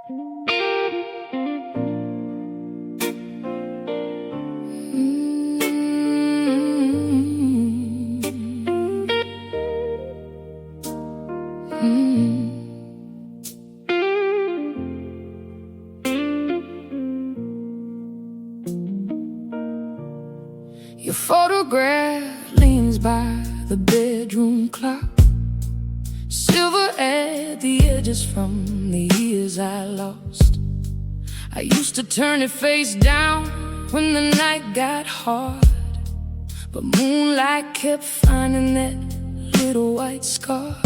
Your photograph leans by the bedroom clock, silver at the edges from the years I lost. I used to turn it face down when the night got hard, but moonlight kept finding that little white scar.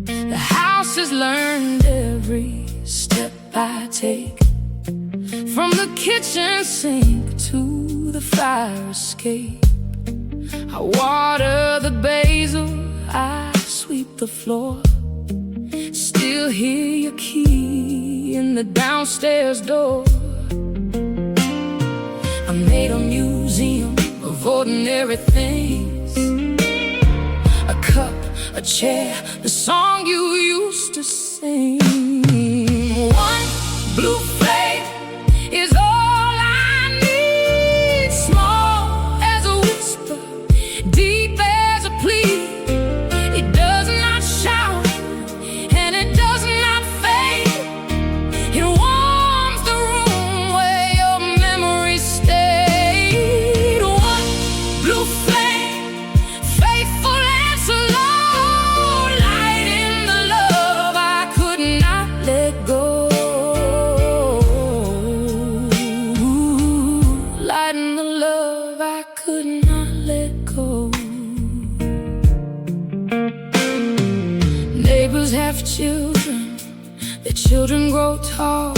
The house has learned every step I take, from the kitchen sink to the fire escape. I water the basil, I sweep the floor, still hear your key in the downstairs door. I made a museum of ordinary things, a cup, a chair, the song you used to sing. One blue flame is all I need, small as a whisper, deep as a plea. It does not shout and it does not fade. It warms the room where your memories stayed. One blue flame, faithful and slow, lighting the love I could not let go. Lighting the love I could not let go. Neighbors have children, their children grow tall.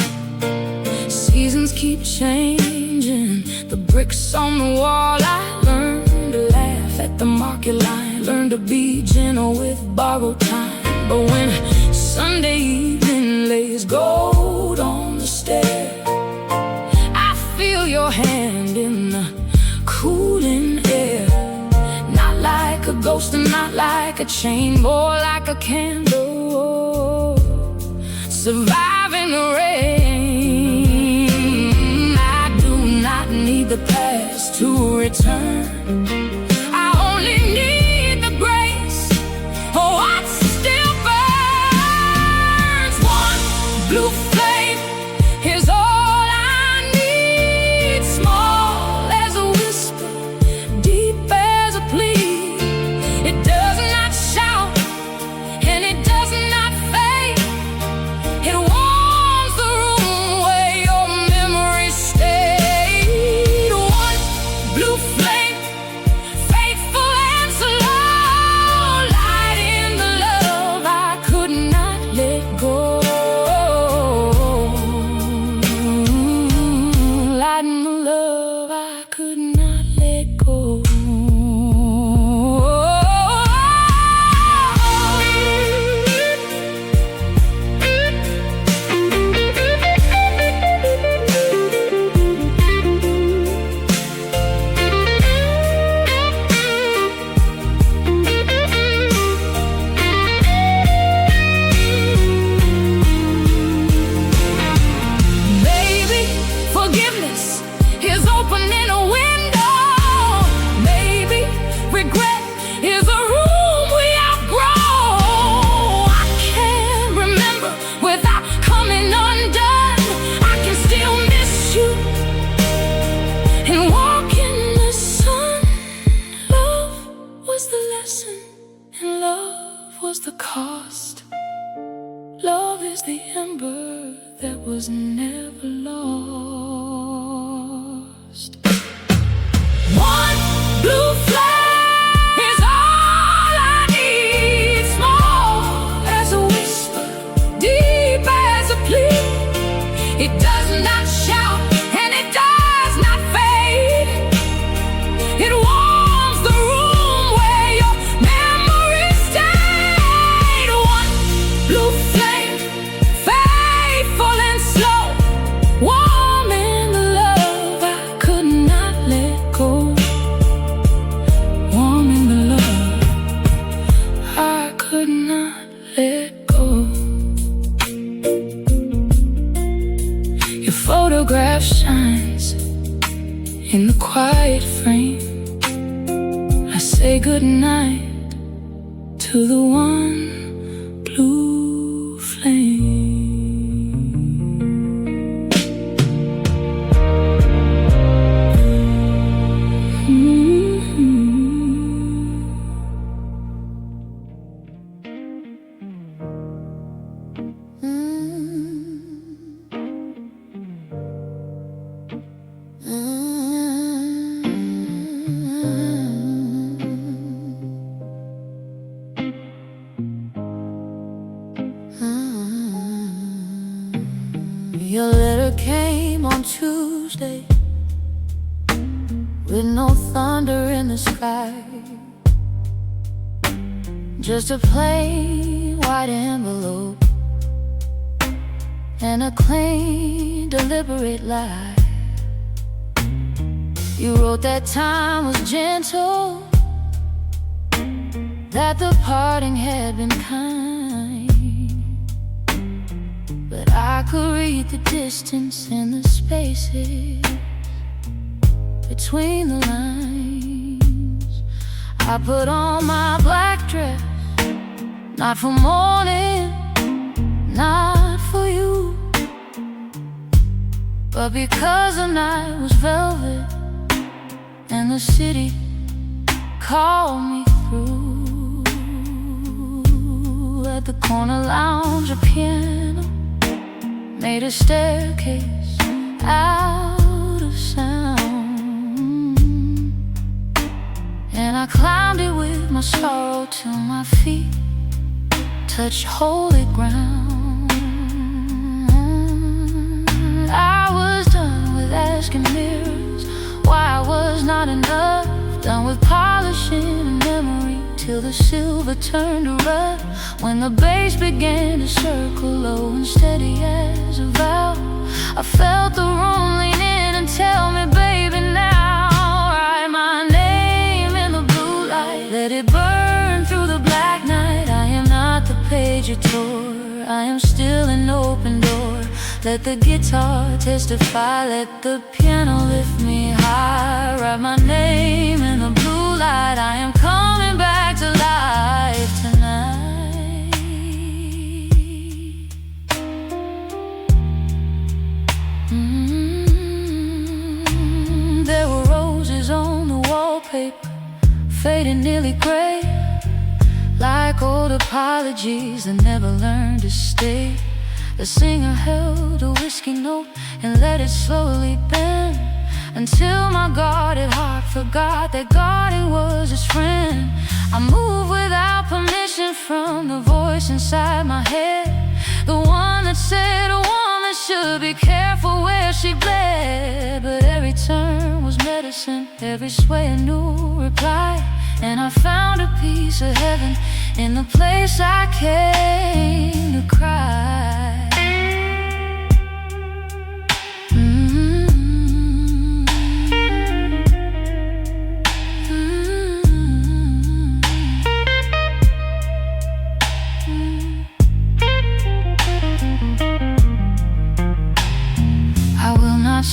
Seasons keep changing, the bricks on the wall. I learned to laugh at the market line, learned to be gentle with borrowed time. But when Sunday evening lays gold on the stair, I feel your hand in the cooling air. Not like a ghost and not like a chain, more like a candle surviving the rain. I do not need the past to return, I only need the grace of what still burns. One blue flame is all I need, small as a whisper, deep as a plea. It does not shout and it does not fade. It warms the room where your memories stayed. One blue flame, faithful and slow, lighting the love I could not let go. Lighting the love I could not let go. Maybe forgiveness is opening a window. Maybe regret is a room we outgrow. I can't remember without coming undone. I can still miss you and walk in the sun. Love was the lesson and love was the cost. Love is the ember that was never lost. One blue flame is all I need, small as a whisper, deep as a plea. It does not shout and it does not fade. It warms the room where your memories stayed. One blue flame, faithful and slow, warming the love I could not let go. Warming the love I could not let go. photograph shines in the quiet frame. I say goodnight to the one blue flame. Your letter came on Tuesday with no thunder in the sky, just a plain white envelope and a clean, deliberate lie. You wrote that time was gentle, that the parting had been kind, but I could read the distance and the spaces between the lines. I put on my black dress, not for mourning, not for you, but because the night was velvet and the city called me through. At the corner lounge, a piano made a staircase out of sound, and I climbed it with my sorrow till my feet touched holy ground. I was done with asking mirrors why I was not enough, done with polishing a memory till the silver turned to rust. When the bass began to circle low and steady as a valve, I felt the room lean in and tell me, baby, now write my name in the blue light, let it burn through the black night. I am not the page you tore, I am still an open door. Let the guitar testify, let the piano lift me high. Write my name in the blue light, I am coming back to life tonight. There were roses on the wallpaper, fading nearly gray, like old apologies that never learned to stay. The singer held a whiskey note and let it slowly bend, until my guarded heart forgot that guarding was its friend. I moved without permission from the voice inside my head, the one that said a woman should be careful where she bled. But every turn was medicine, every sway a new reply, and I found a piece of heaven in the place I came to cry.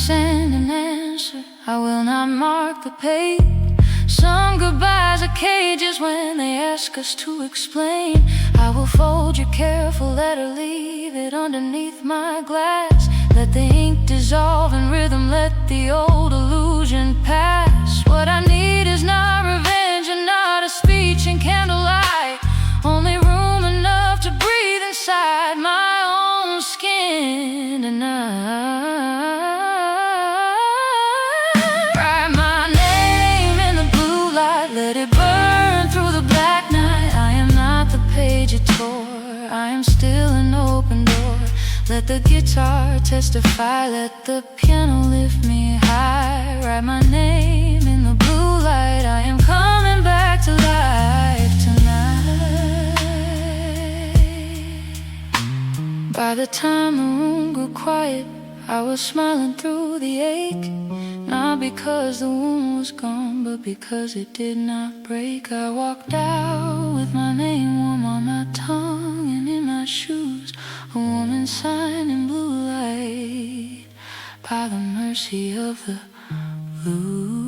Send an answer, I will not mark the page. Some goodbyes are cages when they ask us to explain. I will fold your careful letter, leave it underneath my glass. Let the ink dissolve in rhythm, let the old illusion pass. What I need is not revenge and not a speech in candlelight, only room enough to breathe inside my own skin tonight. I am still an open door. Let the guitar testify, let the piano lift me high. Write my name in the blue light, I am coming back to life tonight. By the time the room grew quiet, I was smiling through the ache, not because the wound was gone, but because it did not break. I walked out with my name warm on my tongue and in my shoes, a woman's sign in blue light. by the mercy of the blues.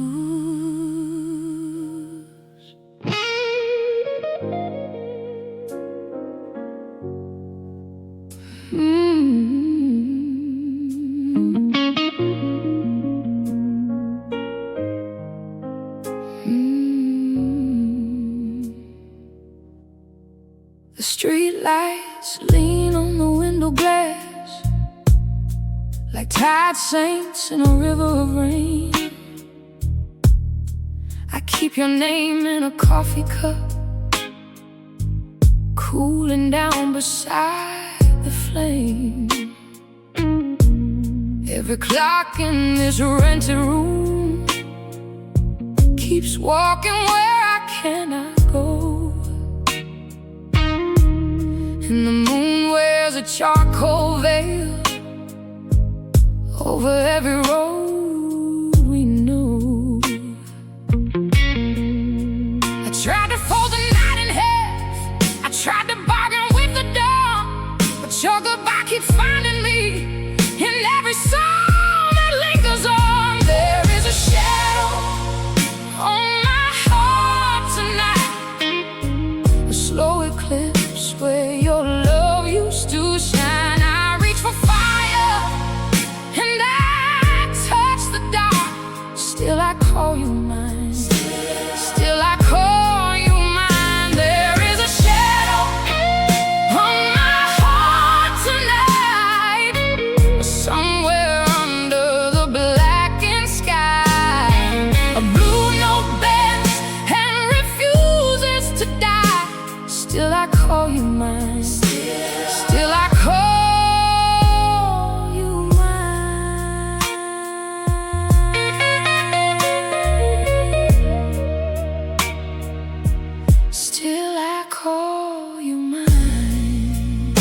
The street lights lean on the window glass like tired saints in a river of rain. I keep your name in a coffee cup, cooling down beside the flame. Every clock in this rented room keeps walking where I cannot go. And the moon wears a charcoal veil over every road we know. I tried to fold the night in half, I tried to bargain with the dawn, but your goodbye keeps finding me in every song that lingers on. There is a shadow on my heart tonight, a slow eclipse where your love used to shine. I reach for fire and I touch the dark, still I call you mine, still I call you mine. There is a shadow on my heart tonight, somewhere under the blackened sky. A blue note bends and refuses to die, still I call you mine, still I call you mine. Still I call you mine.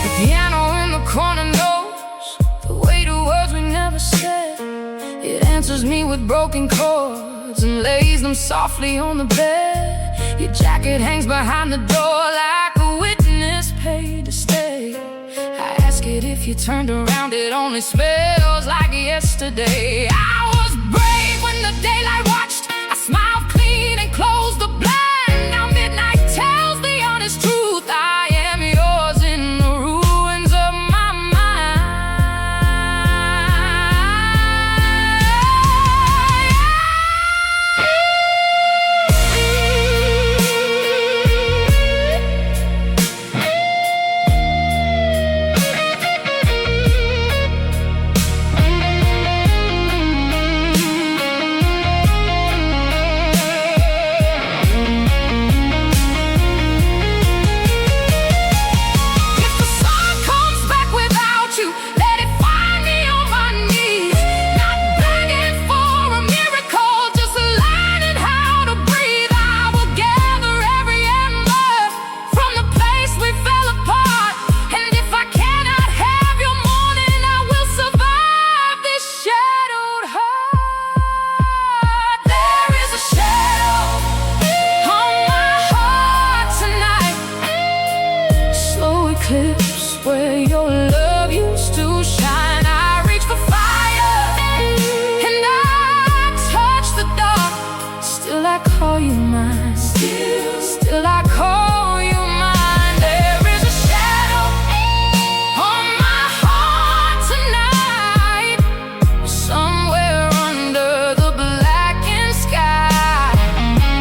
The piano in the corner knows the way to words we never said. It answers me with broken chords and lays them softly on the bed. Your jacket hangs behind the door like a witness paid to stay. I ask it if you turned around, it only smells like yesterday. I was brave when the daylight watched, I smiled clean and closed the blind. Now midnight tells the honest truth, I am yours in the ruins of my eclipse where your love used to shine. I reach for fire and I touch the dark, still I call you mine, still I call you mine. There is a shadow on my heart tonight, somewhere under the blackened sky.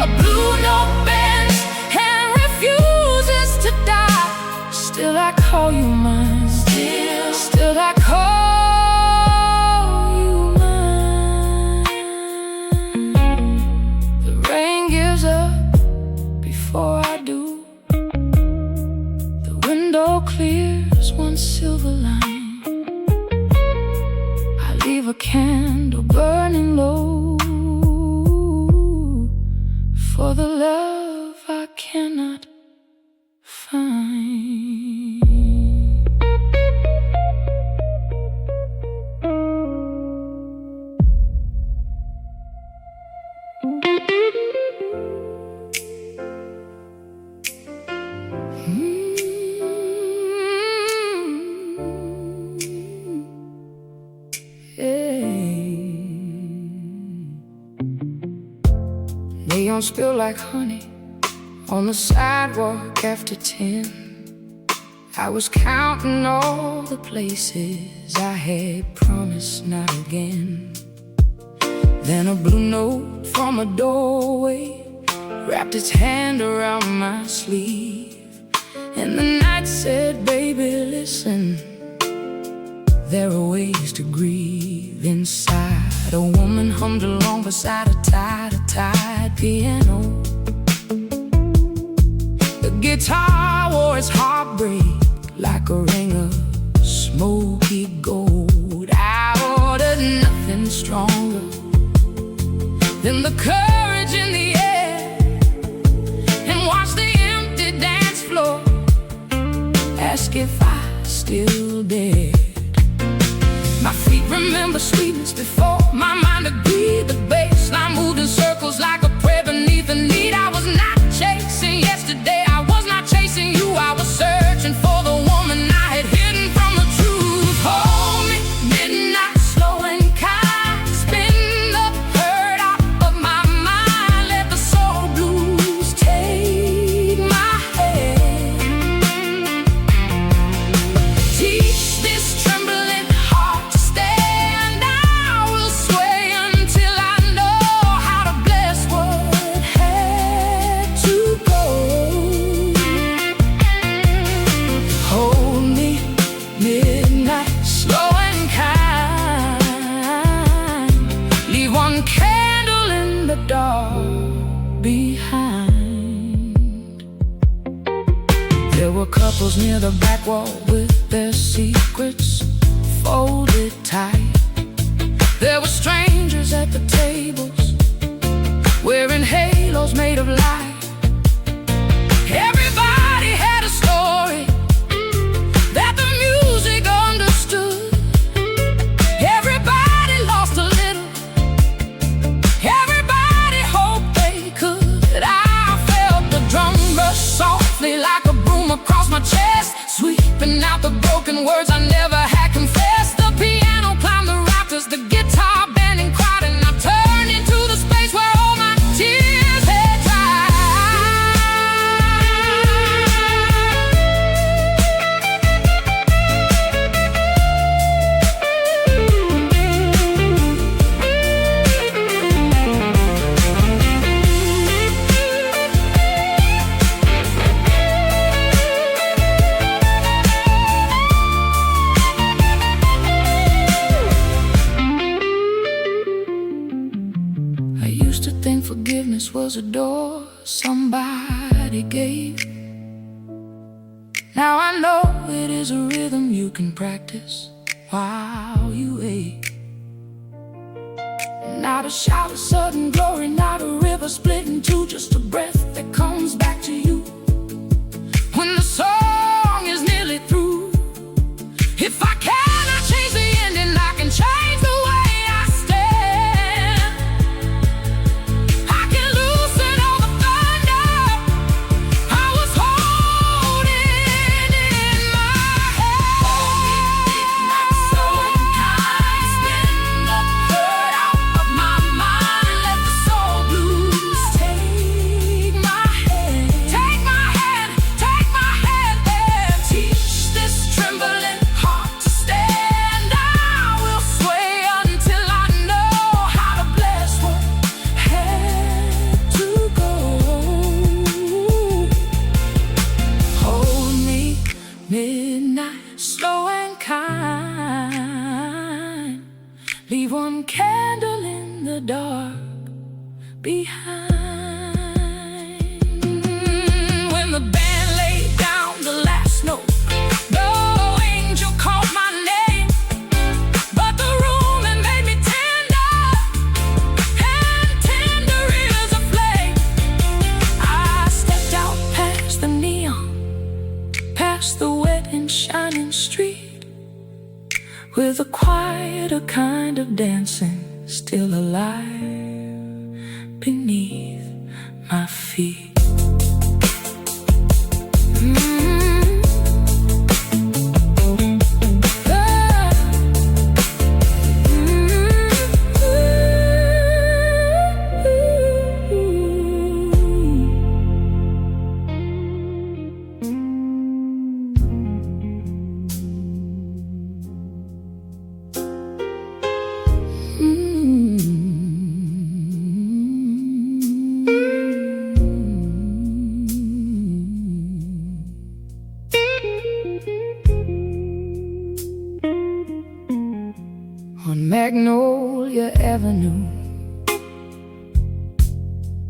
A blue note bends and refuses to die, still I call you mine, still I call you mine. The rain gives up Neon spill like honey on the sidewalk after 10. I was counting all the places I had promised not again. Then a blue note from a doorway wrapped its hand around my sleeve, and the night said, baby, listen, there are ways to grieve. Inside, a woman hummed along beside a tied piano. The guitar wore its heartbreak like a ring of smoky gold. I ordered nothing stronger than the courage in the air, and watched the empty dance floor ask if I still dared. My feet remember sweetness before my mind agreed. The baseline moved in circles like a prayer beneath the need. I was not chasing yesterday, I was not chasing you. I was searching for the woman I had hidden from the truth. Hold me, midnight, slow and kind. Spin the hurt out of my mind. Let the soul blues take my hand. Teach this trembling heart to stand. I will sway until I know how to bless what had to go. Hold me, midnight, slow and kind. Leave one candle in the dark behind. There were couples near the back wall with their secrets folded tight. There were strangers at the tables wearing halos made of light. Everybody had a story that the music understood. Everybody lost a little, everybody hoped they could. I felt the drum rush softly like a broom across my chest, sweeping out the broken words I never had confessed. The piano climbed the rafters, the guitar bending cried, and I turned into the space where all my tears had dried. I used to think forgiveness was a door somebody gave. Now I know it is a rhythm you can practice while you wait. Not a shout of sudden glory, not a river split in two, just a breath that comes back to you when the song is nearly through. If I cannot change the ending, I can change the way I stand. I can loosen all the thunder I was holding in my hand. Hold me, midnight, slow and kind. Spin the hurt out of my mind. Let the soul blues take my hand. Take my hand, take my hand, and teach this trembling heart to stand. I will sway until I know how to bless what had to go. Hold me, midnight, slow and kind. Leave one candle in the dark behind. When the band laid down the last note, no angel called my name, but the room had made me tender, and tender is a flame. I stepped out past the neon, past the wet and shining street, with a quieter kind of dancing still alive beneath my feet.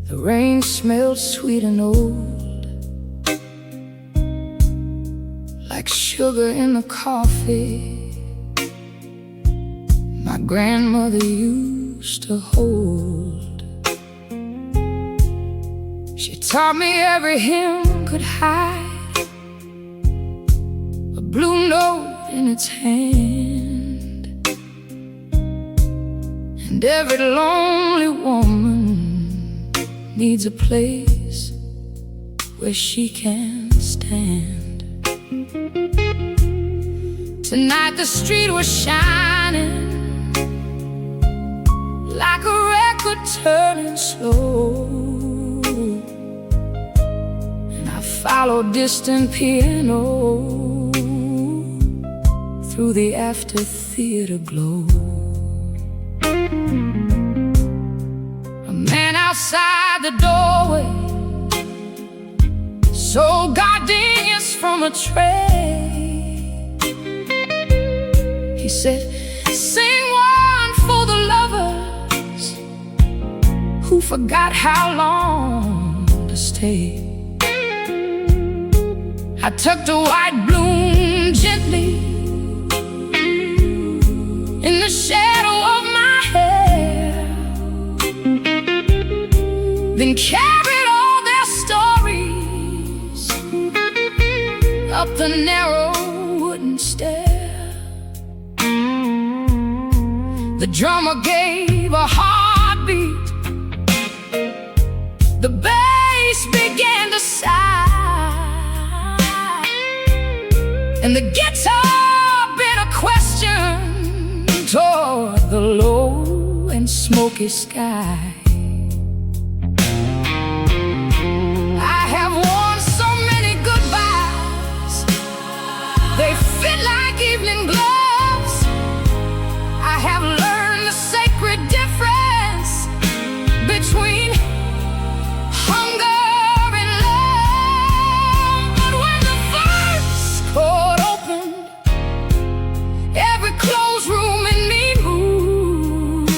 The rain smelled sweet and old, like sugar in the coffee my grandmother used to hold. She taught me every hymn could hide a blue note in its hand, and every lonely woman needs a place where she can stand. Tonight the street was shining like a record turning slow, and I followed distant piano through the after theater glow. A man outside the doorway sold gardenias from a tray. He said, "Sing one for the lovers who forgot how long to stay." I tucked a white bloom gently in the shadow of my hair, then carried all their stories up the narrow wooden stair. The drummer gave a heartbeat, the bass began to sigh, and the guitar bit a question toward the low and smoky sky. I have worn so many goodbyes, they fit like evening gloves. I have learned the sacred difference between hunger and love. But when the first chord opened, every closed room in me moved,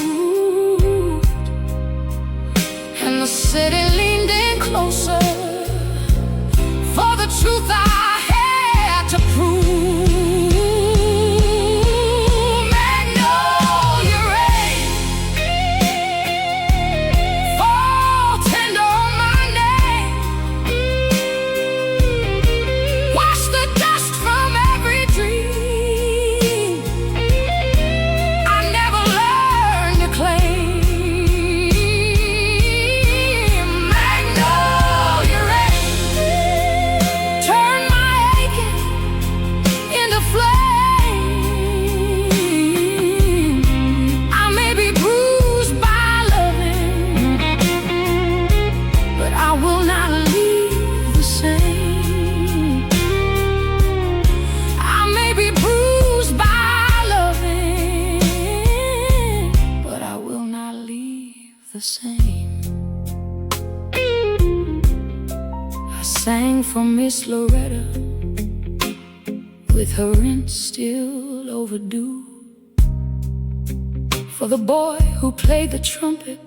and the city leaned in closer for the truth I had to prove. Magnolia rain, fall tender on my name, wash the dust from every dream I never learned to claim. Magnolia rain, turn my aching into flame. I may be bruised by loving, but I will not leave the same. I may be bruised by loving, but I will not leave the same. I sang for Miss Loretta with her rent still overdue, for the boy who played the trumpet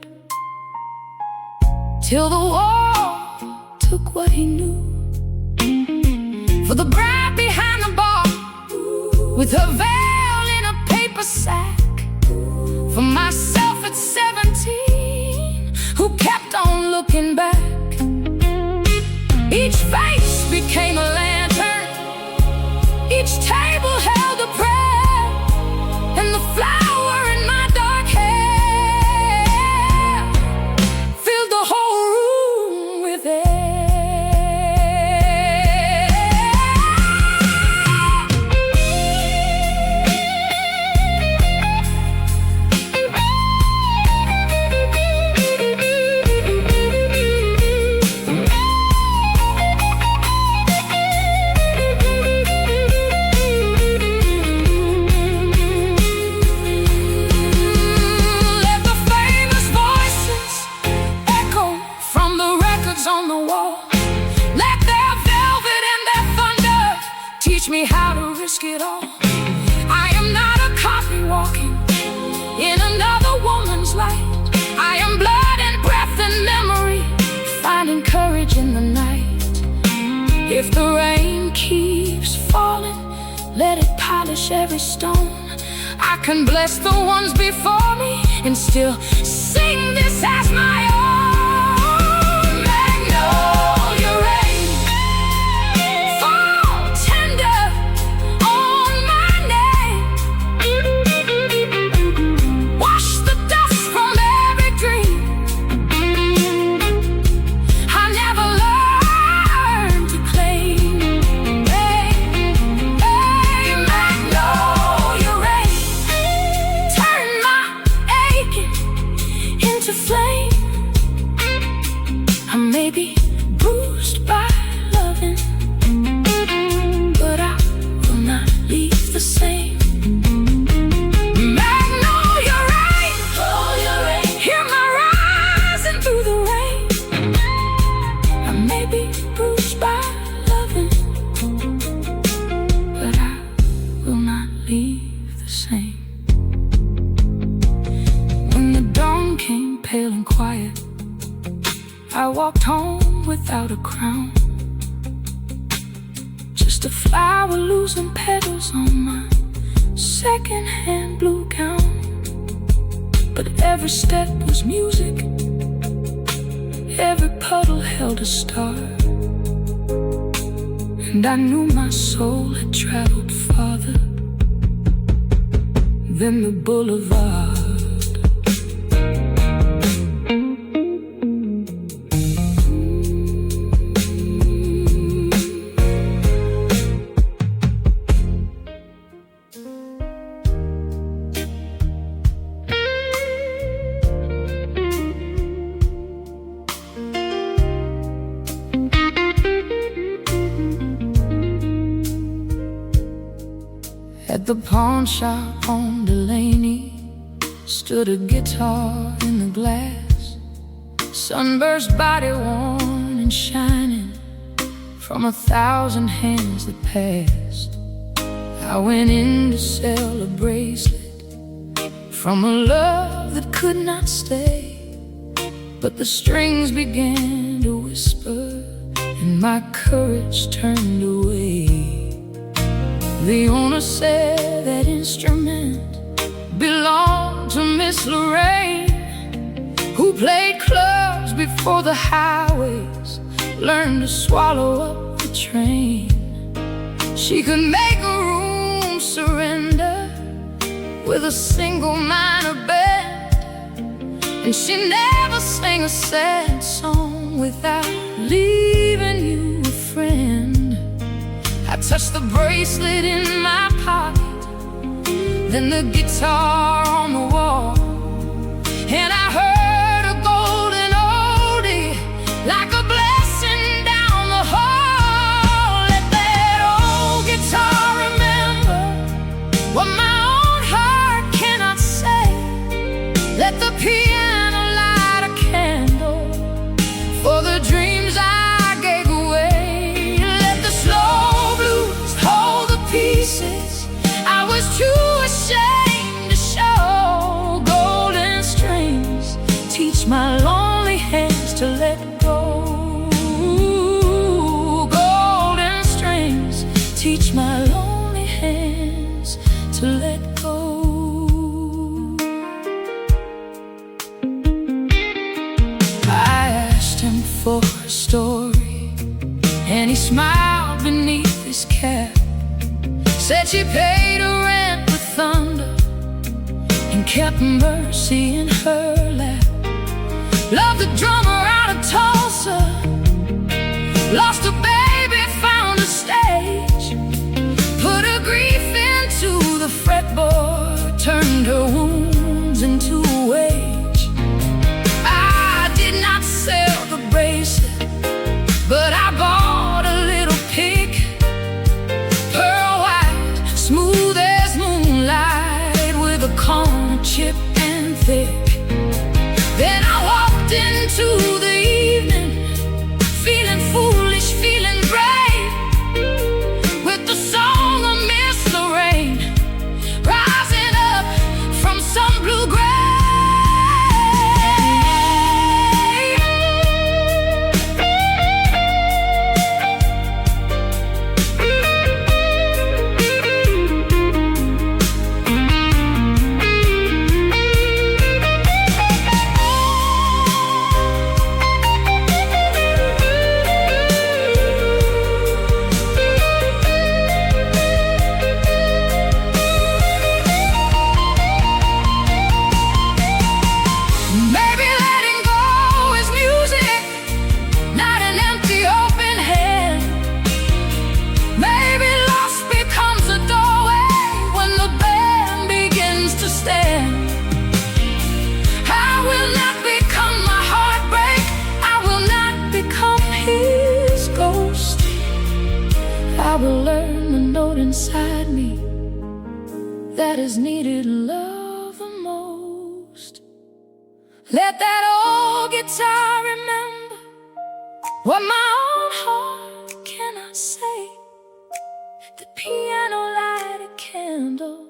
till the war took what he knew, for the bride behind the bar with her veil in a paper sack, for myself at 17 who kept on looking back. Each face became a lantern, each table held a prayer, and the flower in my dark hair filled the whole room with air. Let the famous voices echo from the records on the wall. Let their velvet and their thunder teach me how to risk it all. I am not a copy walking in another woman's light. I am blood and breath and memory, every stone. I can bless the ones before me and still sing this as my own. Magnolia rain, fall tender on my name. Wash the dust from every dream I never learned to claim. Hey, hey, magnolia rain, turn my aching into flame. I may be bruised by loving, but I will not leave the same. Magnolia rain, hear my rising through the rain. I may be bruised by loving, but I will not leave the same. When the dawn came pale and quiet, I walked home without a crown, just a flower losing petals on my second-hand blue gown. But every step was music, every puddle held a star, and I knew my soul had traveled farther than the boulevard. At the pawn shop on Delaney stood a guitar in the glass, sunburst body worn and shining from 1,000 hands that passed. I went in to sell a bracelet from a love that could not stay, but the strings began to whisper and my courage turned away. The owner said that instrument belonged to Miss Lorraine, who played clubs before the highways learned to swallow up the train. She could make a room surrender with a single minor bend, and she never sang a sad song without leaving you a friend. I touched the bracelet in my pocket, then the guitar on the wall, and I heard a golden oldie like a blessing down the hall. Let that old guitar remember what my own heart cannot say. Let the piano light a candle for the dreams I gave away. Let the slow blues hold the pieces I was too ashamed to show. Golden strings teach my lonely hands to let go. Golden strings teach my lonely hands to let go. I asked him for a story, and he smiled beneath his cap. Said she paid her rent with thunder and kept mercy in her lap. Loved the drummer out of Tulsa, lost a baby, found a stage, put her grief into the fretboard, turned her wounds into a wage. I did not sell the bracelet, but I bought a little pick, pearl white, smooth as moonlight, with a corner chip and thick. Then I walked into the evening, feeling foolish, feeling brave, with the song of Miss Lorraine rising up from some blue grave. that has needed love the most. Let that old guitar remember what my own heart cannot say. The piano light a candle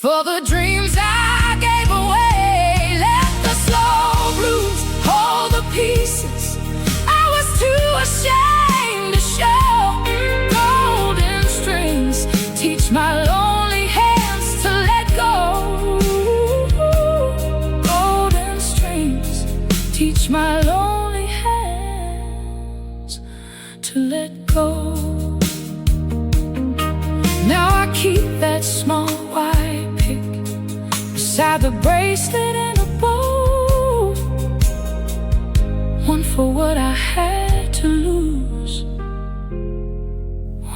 for the dreams I gave away. Let the slow blues hold the pieces I was too ashamed to show. Golden strings teach my lonely hands to let go. Golden strings teach my lonely hands to let go. Now I keep that small white pick beside the bracelet and a bow, one for what I had to lose,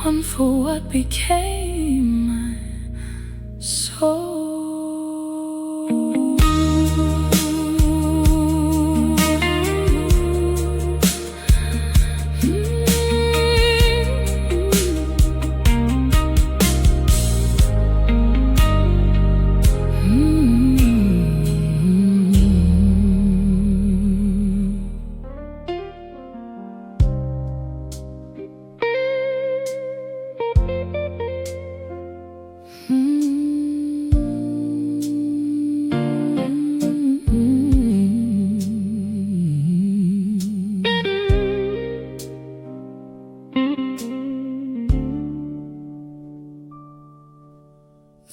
one for what became my soul.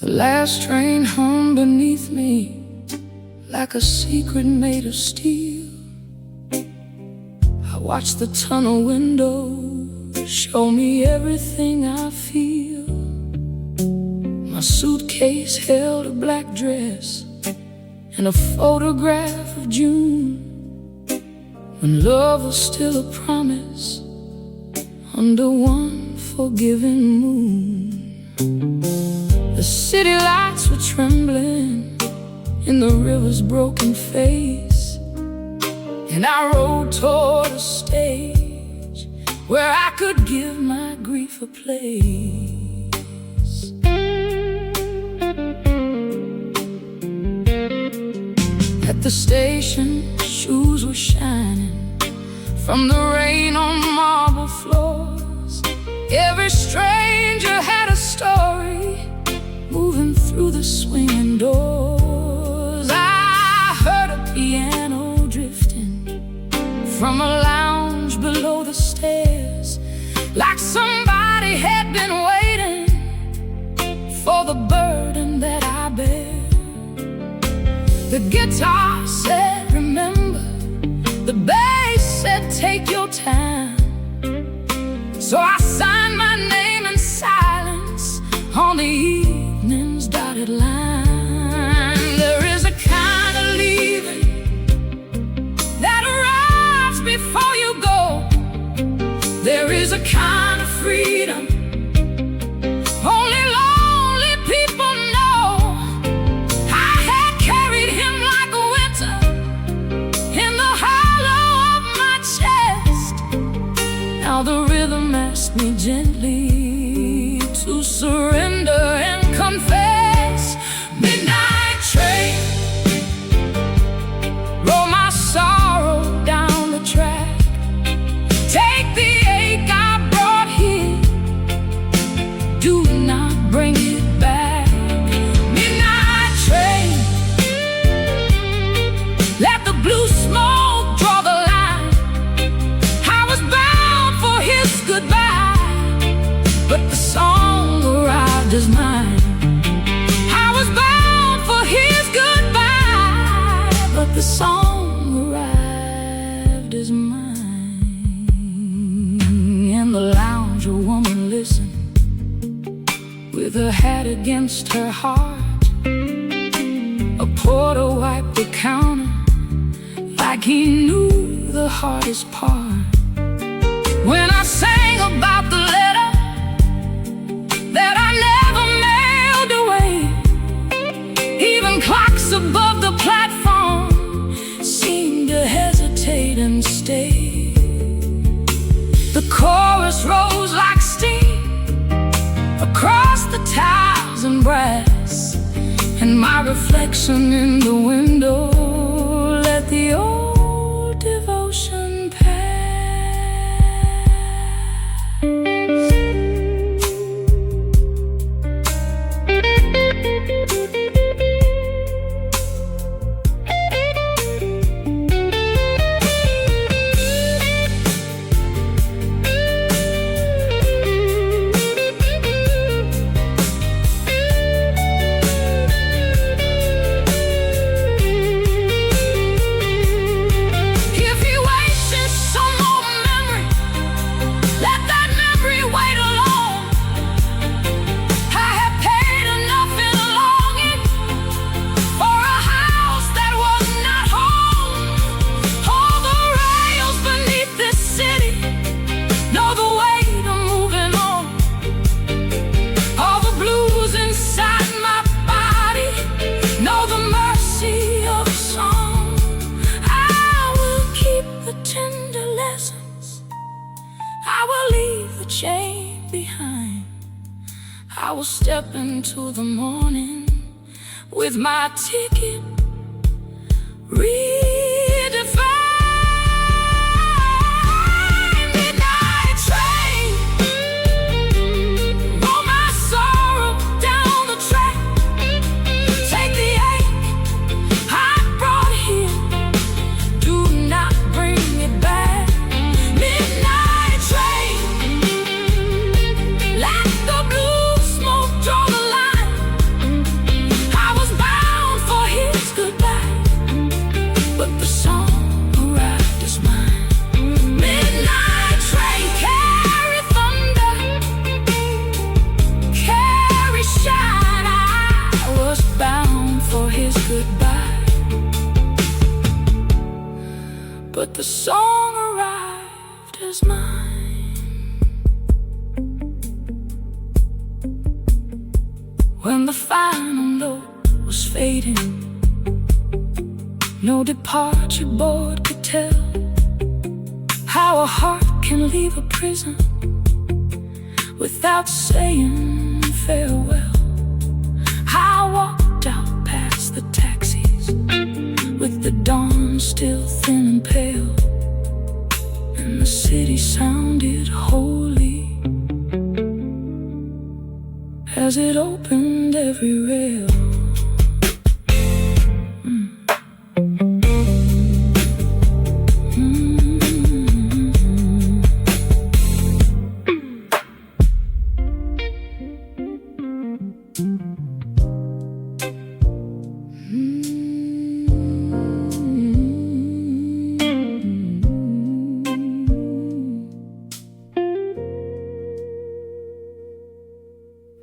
The last train hung beneath me like a secret made of steel. I watched the tunnel window show me everything I feel. My suitcase held a black dress and a photograph of June, when love was still a promise under one forgiving moon. The city lights were trembling in the river's broken face, and I rode toward a stage where I could give my grief a place. At the station, shoes were shining from the rain on marble floors. Every stranger had a story moving through the swinging doors. I heard a piano drifting from a lounge below the stairs, like somebody had been waiting for the burden that I bear. The guitar said, remember. The bass said, take your time. So I signed my name in silence on the evening's dotted line. There is a kind of leaving that arrives before you go. There is a kind of freedom only lonely people know. I had carried him like a winter in the hollow of my chest. Now the rhythm asked me gently to surrender and confess. Midnight train, roll my sorrow down the track. Take the ache I brought here, do not bring it back. Midnight train, let the blue smoke draw the line. I was bound for his goodbye, but the song arrived as mine. I was bound for his goodbye, but the song arrived as mine. In the lounge, a woman listened with her hat against her heart. A porter wiped the counter like he knew the hardest part. When I sang about the letter that I never mailed away, even clocks above the platform seemed to hesitate and stay. The chorus rose like steam across the tiles and brass. and my reflection in the window. Let the old devotion pass. Chain behind. I will step into the morning with my ticket redefined. Midnight train, roll my sorrow down the track. Take the ache I brought here, do not bring it back. Midnight train, let the blue smoke draw the line. I was bound for his goodbye, but the song arrived as mine. Midnight train, carry thunder, carry shine. I was bound for his goodbye, but the song arrived as mine. When the final note was fading, no departure board could tell how a heart can leave a prison without saying farewell. I walked out past the taxis with the dawn still thin and pale, and the city sounded holy as it opened every rail.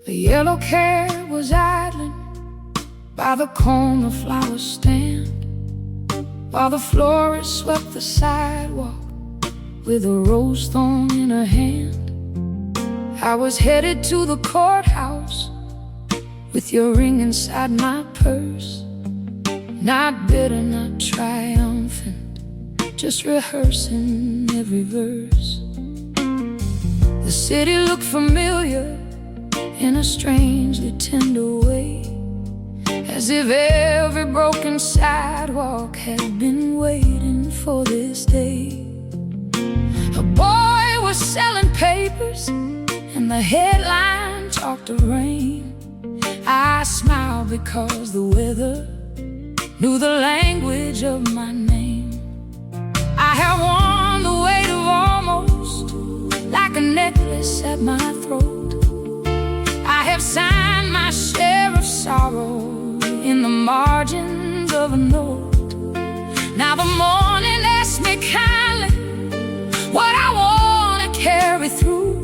The yellow cab was idling by the corner flower stand, while the florist swept the sidewalk with a rose thorn in her hand. I was headed to the courthouse with your ring inside my purse, not bitter, not triumphant, just rehearsing every verse. The city looked familiar in a strangely tender way, as if every broken sidewalk had been waiting for this day. A boy was selling papers and the headline talked of rain. I smiled because the weather knew the language of my name. I have worn the weight of almost like a necklace at my throat. I have signed my share of sorrow in the margins of a note. Now the morning asks me kindly what I want to carry through,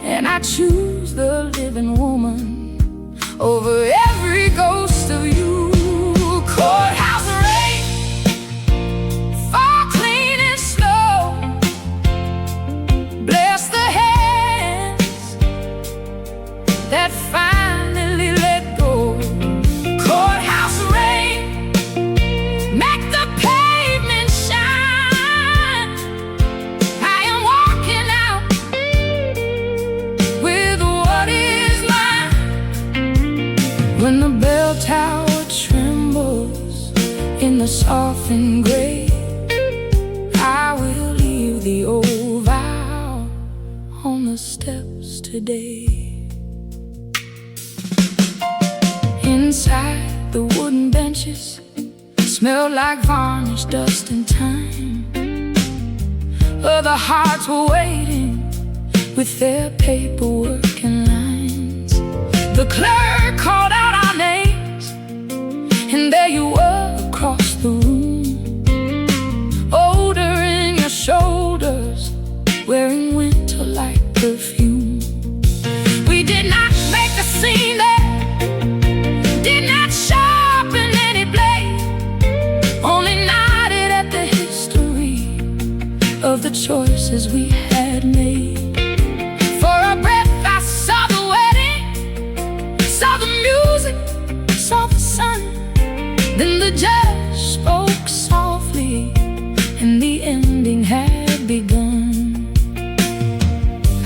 and I choose the living woman over every ghost of you. Courthouse rain, fall clean and slow. Bless the hands that finally let go. Courthouse rain, make the pavement shine. I am walking out with what is mine. When yesterday. Inside, the wooden benches smelled like varnish, dust, and time. Other hearts were waiting with their paperwork and lines. The clerk called out our names, and there you were across the room, older in your shoulders, wearing winter-like perfume. We did not make a scene there, did not sharpen any blade, only nodded at the history of the choices we had made. For a breath I saw the wedding, saw the music, saw the sun. Then the judge spoke softly, and the ending had begun.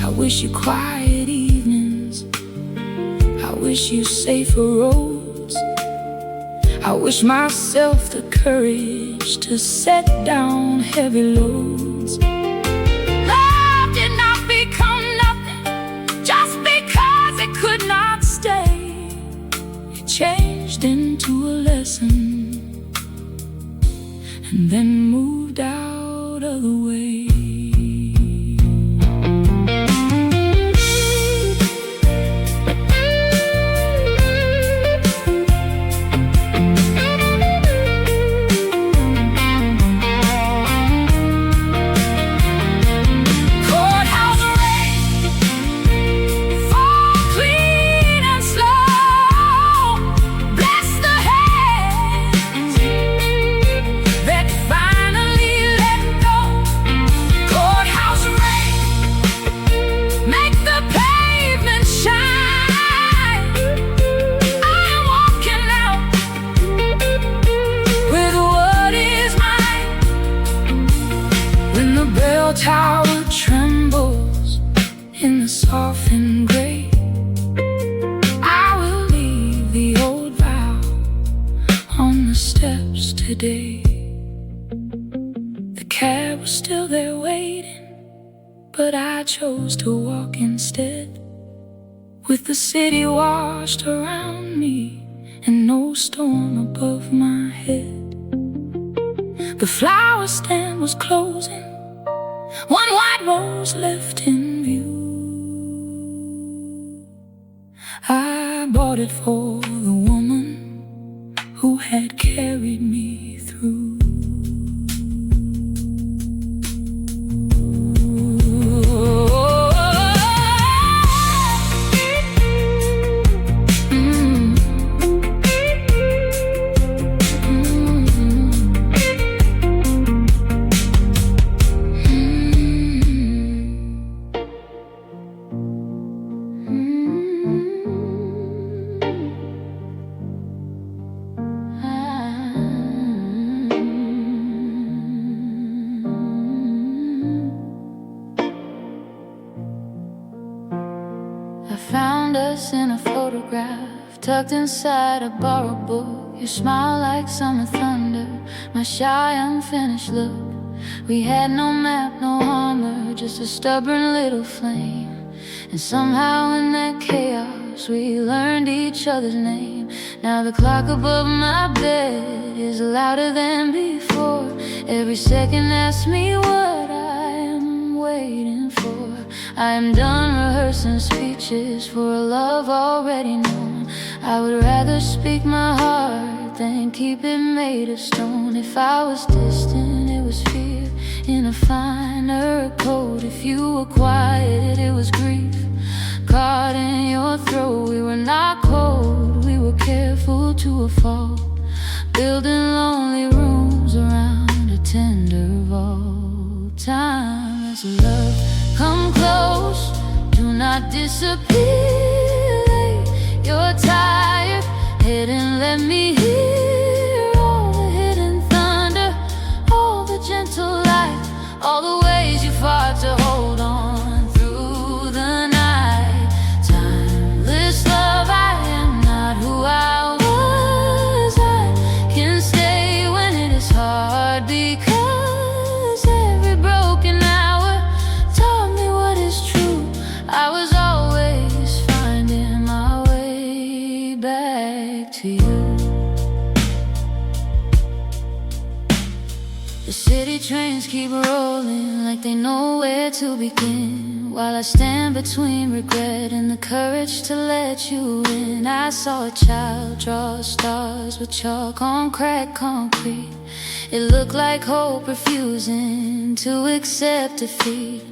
I wish you quiet evenings, I wish you safer roads. I wish myself the courage to set down heavy loads. Love did not become nothing just because it could not stay. It changed into a lesson and then moved out of the way. Tower trembles in the softened gray. I will leave the old vow on the steps today. The cab was still there waiting, but I chose to walk instead, with the city washed around me and no storm above my head. The flower stand was closing, one white rose left in view. I bought it for the woman who had carried me through. I found us in a photograph, tucked inside a borrowed book. You smile like summer thunder, my shy unfinished look. We had no map, no armor, just a stubborn little flame. And somehow in that chaos we learned each other's name. Now the clock above my bed is louder than before. Every second asks me what I am waiting for. I am done rehearsing speeches for a love already known. I would rather speak my heart than keep it made of stone. If I was distant, it was fear in a finer code. If you were quiet, it was grief caught in your throat. We were not cold, we were careful to a fault, building lonely rooms around a tender vault. Time is love, come close, do not disappear. You're tired, head and let me hear all the hidden thunder, all the gentle light, all the ways you fought to hold on through the night. Timeless love, I am not who I was. I can stay when it is hard, because every broken hour taught me what is true. I was always trains keep rolling like they know where to begin, while I stand between regret and the courage to let you in. I saw a child draw stars with chalk on cracked concrete. It looked like hope refusing to accept defeat.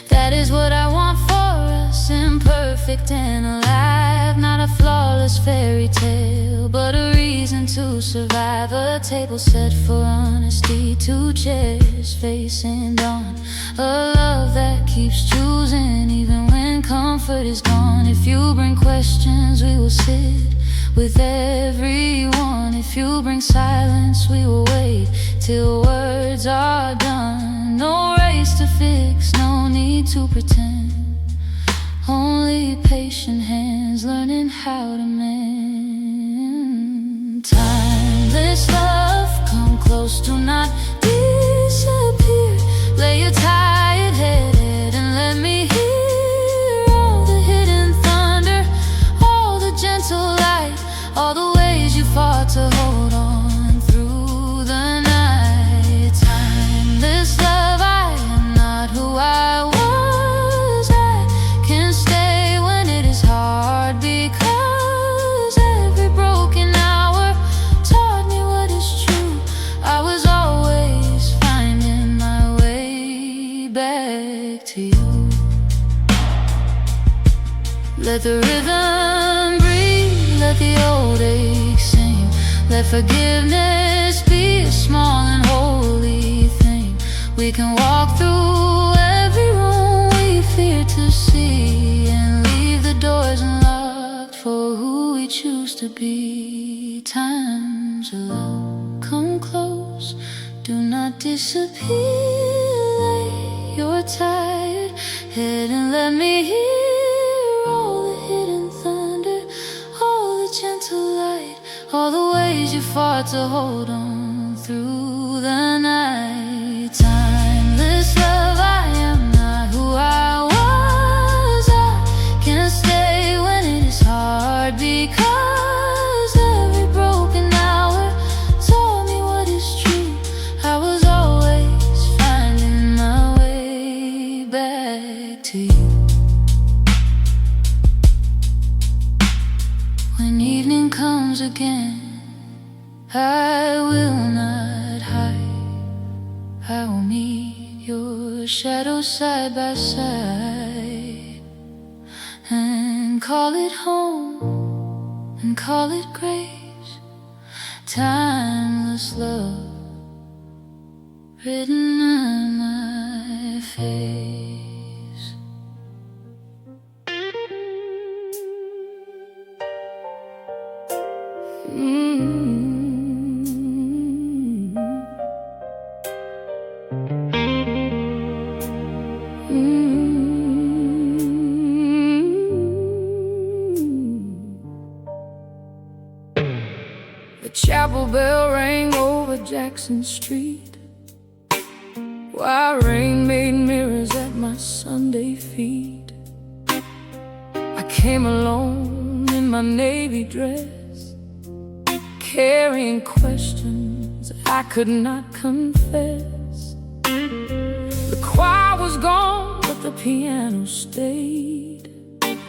That is what I want for us, imperfect and alive. Not a flawless fairy tale, but a reason to survive. A table set for honesty, two chairs facing dawn. A love that keeps choosing even when comfort is gone. If you bring questions, we will sit with everyone. If you bring silence, we will wait till words are done. No race to fix, no need to pretend. Only patient hands learning how to mend. Timeless love, come close, do not disappear. Lay your tired head and let me hear all the hidden thunder, all the gentle light, all the ways you fought to hold on through the night. Timeless love, I am not who I was. I can stay when it is hard, because every broken hour taught me what is true. I was always finding my way back to you. Let the rhythm breathe, let the old aches sing. Let forgiveness be a small and holy thing. We can walk through every room we fear to see, and leave the doors unlocked for who we choose to be. Times of love, come close, do not disappear. Lay your tired head and let me hear all the hidden thunder, all the gentle light, all the ways you fought to hold on through the night. Timeless love, I am not who I was. I can stay when it is hard, because every broken hour taught me what is true. I was always finding my way back to you. When evening comes again, I will not hide. I will meet your shadow side by side, and call it home, and call it grace. Timeless love written on my face. The chapel bell rang over Jackson Street, while rain made mirrors at my Sunday feet. I came alone in my navy dress, carrying questions I could not confess. The choir was gone, but the piano stayed,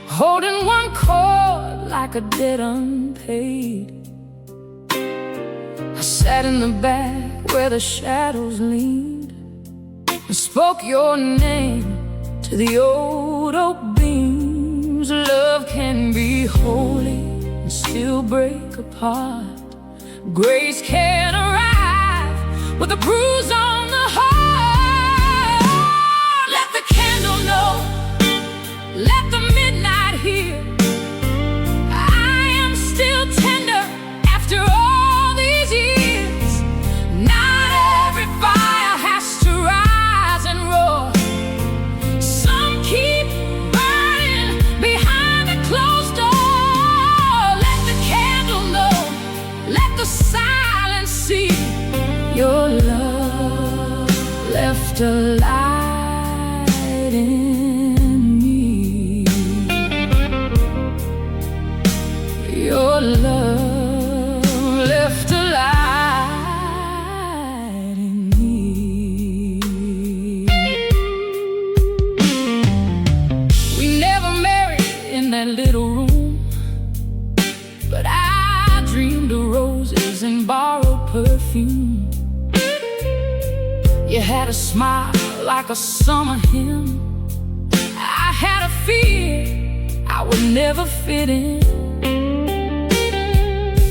holding one chord like a debt unpaid. I sat in the back where the shadows leaned, and spoke your name to the old oak beams. Love can be holy and still break apart. Grace can arrive with a bruise on the heart. Let the candle know, let the midnight hear. I am still tender after all these years. Not every fire has to rise and roar. Some keep burning behind a closed door. Let the candle know, let the silence see. Your love left a light in me. Your love left a light in me. You had a smile like a summer hymn. I had a fear I would never fit in.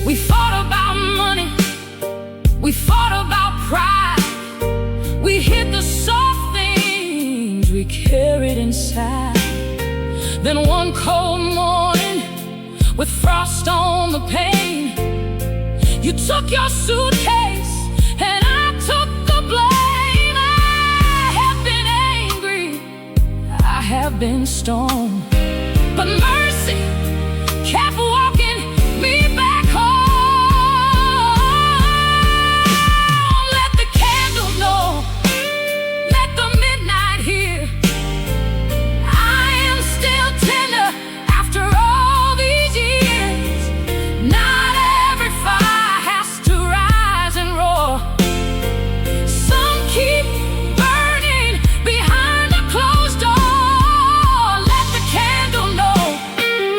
We fought about money, we fought about pride. We hid the soft things we carried inside. Then one cold morning, with frost on the pane, you took your suitcase and I took the blame. I have been angry, I have been stoned, but mercy kept walking me back home. Let the candle know, let the midnight hear. I am still tender after all these years. Not every fire has to rise and roar. Some keep burning behind a closed door. Let the candle know,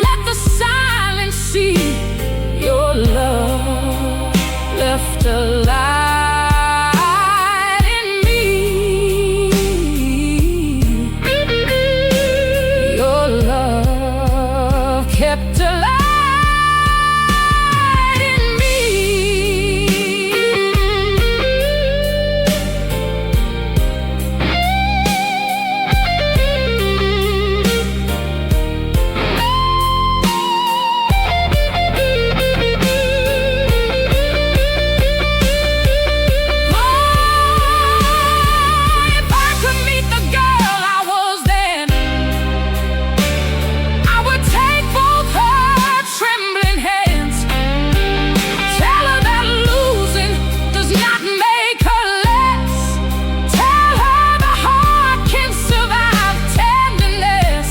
let the silence see. Your love left a light in me. Your love kept a light in me. If I could meet the girl I was then, I would take both her trembling hands, tell her that losing does not make her less, tell her the heart can survive tenderness.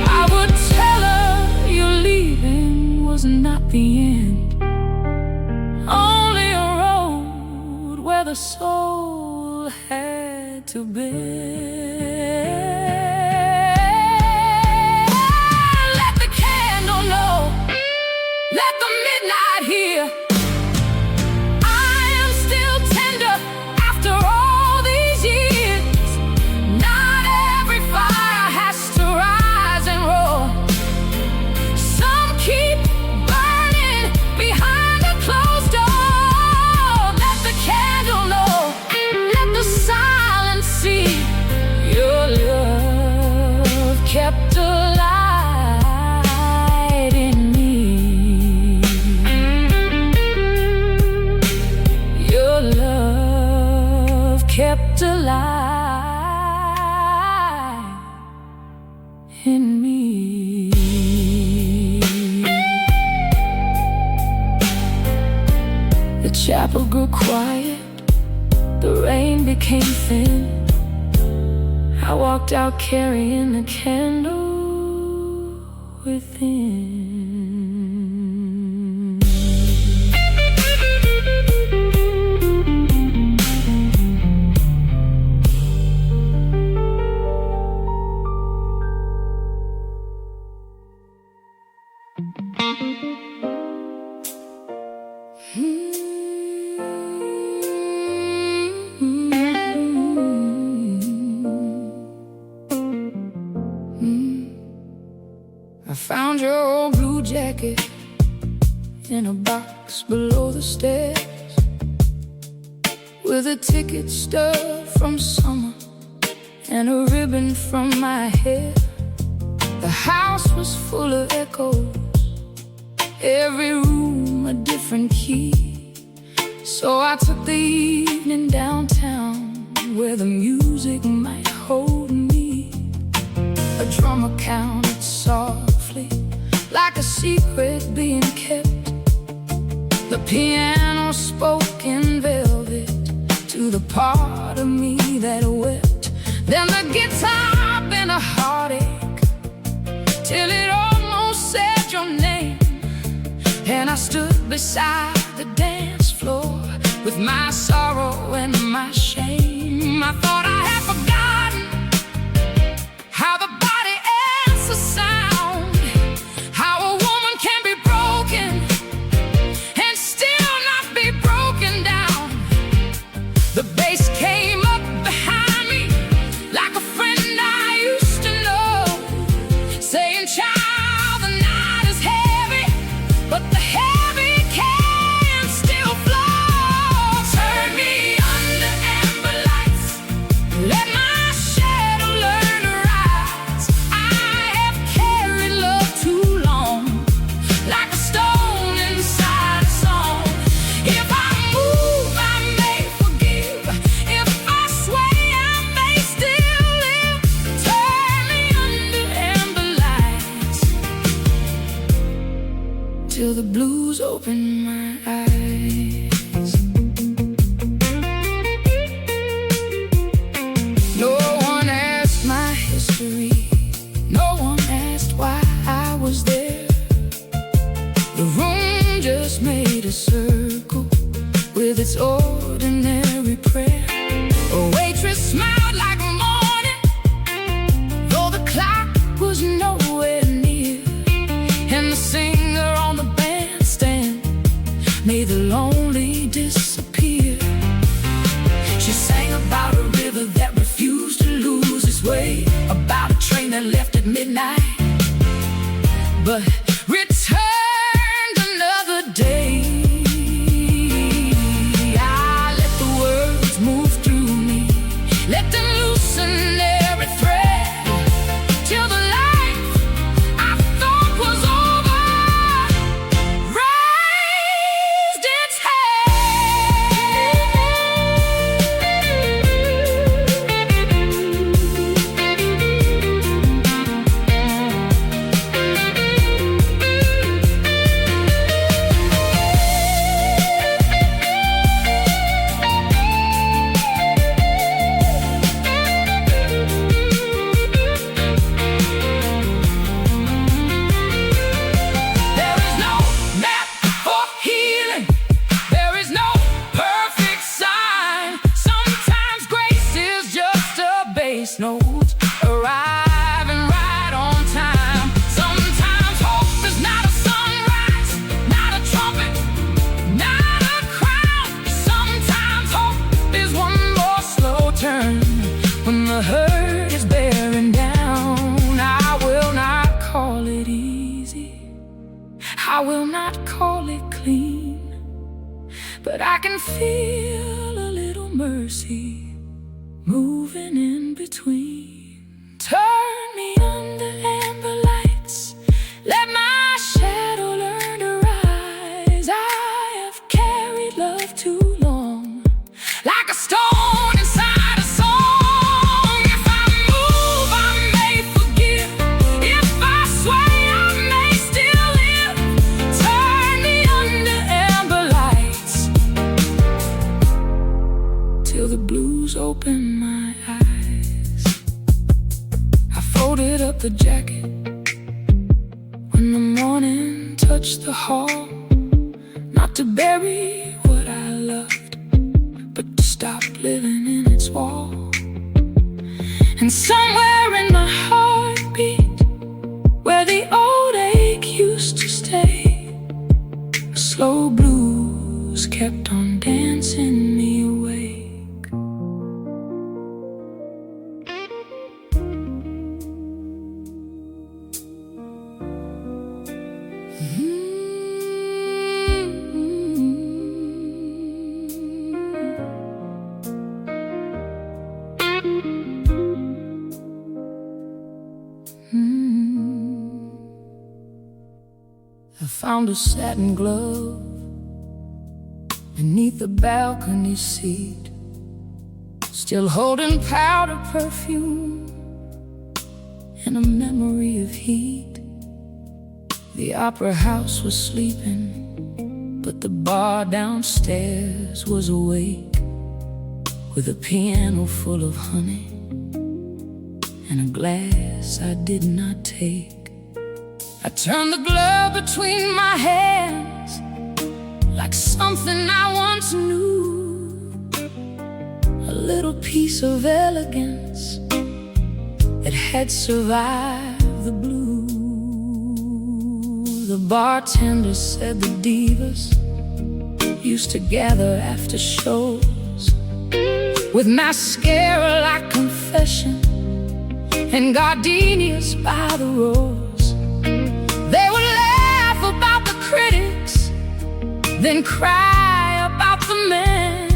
I would tell her your leaving was not the end, only a road where the soul had to bend. Let the candle know, let the midnight hear. I am still tender after all these years. Not every fire has to rise and roar. Some keep burning behind a closed door. Let the candle know, let the silence see. Your love kept a light in me. Your love kept a light in me. The chapel grew quiet, the rain became thin. I walked out carrying the candle within. I found your old blue jacket in a box below the stairs, with a ticket stub from summer and a ribbon from my hair. The house was full of echoes, every room a different key. So I took the evening downtown, where the music might hold me. A drummer counted softly, like a secret being kept. The piano spoke in velvet to the part of me that wept. Then the guitar bent a heartache till it almost said your name. And I stood beside the dance floor with my sorrow and my shame. I thought I had forgotten how the body answers sound, how a woman can be broken and still not be broken down. The bass blues open my eyes. No one asked my history, no one asked why I was there. The room just made a circle with its ordinary prayer. A waitress smiled like morning, though the clock was nowhere near. And the singer on the bandstand made the lonely disappear. She sang about a river that refused to lose its way, about a train that left at midnight but returned another day. I let the words move through me, let them loosen every thread, till the life I thought was over raised its notes arriving right on time. Sometimes hope is not a sunrise, not a trumpet, not a crown. Sometimes hope is one more slow turn when the hurt is bearing down. I will not call it easy, I will not call it clean, but I can feel a little mercy moving in between. Turn me under amber lights, let my shadow learn to rise. I have carried love too long, like a stone inside a song. If I move, I may forgive, if I sway, I may still live. Turn me under amber lights, till the blues open my eyes. I folded up the jacket when the morning touched the hall, not to bury what I loved, but to stop living in its wall. And somewhere in my heartbeat, where the old ache used to stay, a slow blues kept on dancing me away. I found a satin glove beneath the balcony seat, still holding powder perfume and a memory of heat. The opera house was sleeping, but the bar downstairs was awake, with a piano full of honey and a glass I did not take. I turned the glove between my hands like something I once knew, a little piece of elegance that had survived the blue. The bartender said the divas used to gather after shows, with mascara like confession and gardenias by the rose. They would laugh about the critics, then cry about the men,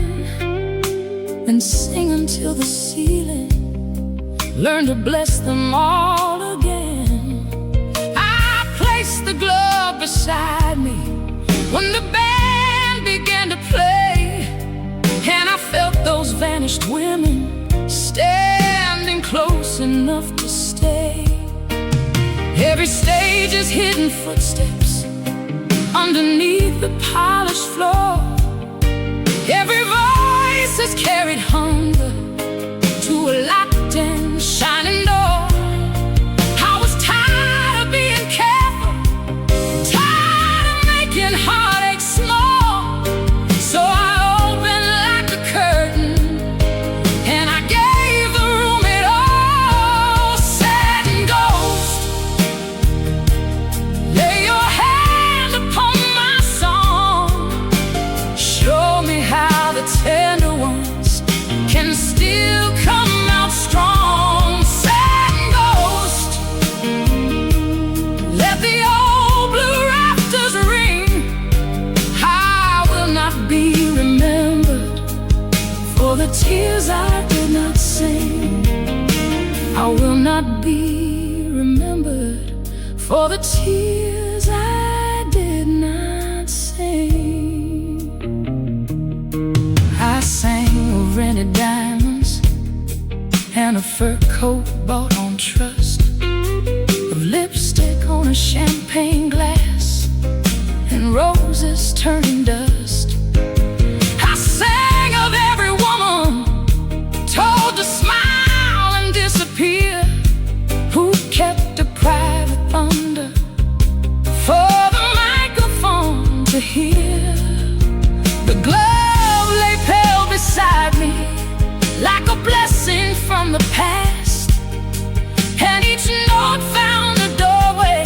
and sing until the ceiling learned to bless them all again. I placed the glove beside me when the band began to play, and I felt those vanished women standing close enough to stay. Every stage is hidden footsteps underneath the polished floor. Every voice has carried hunger to a locked and shining door. I was tired of being careful, tired of making heartaches small. So I opened like a curtain and I gave the room it all. Sad and ghost, lay your hand upon my song. Show me how the tender ones can still come out strong. Sad and ghost, let the old blue rafters ring. I will not be remembered for the tears I did not sing. I will not be remembered for the tears I did not sing. I sang of rented diamonds and a fur coat bought on trust, of lipstick on a champagne glass and roses turning dust. I sang of every woman told to smile and disappear, who kept a private thunder for the microphone to hear. The glove lay pale beside me like a blessing from the past, and each note found a doorway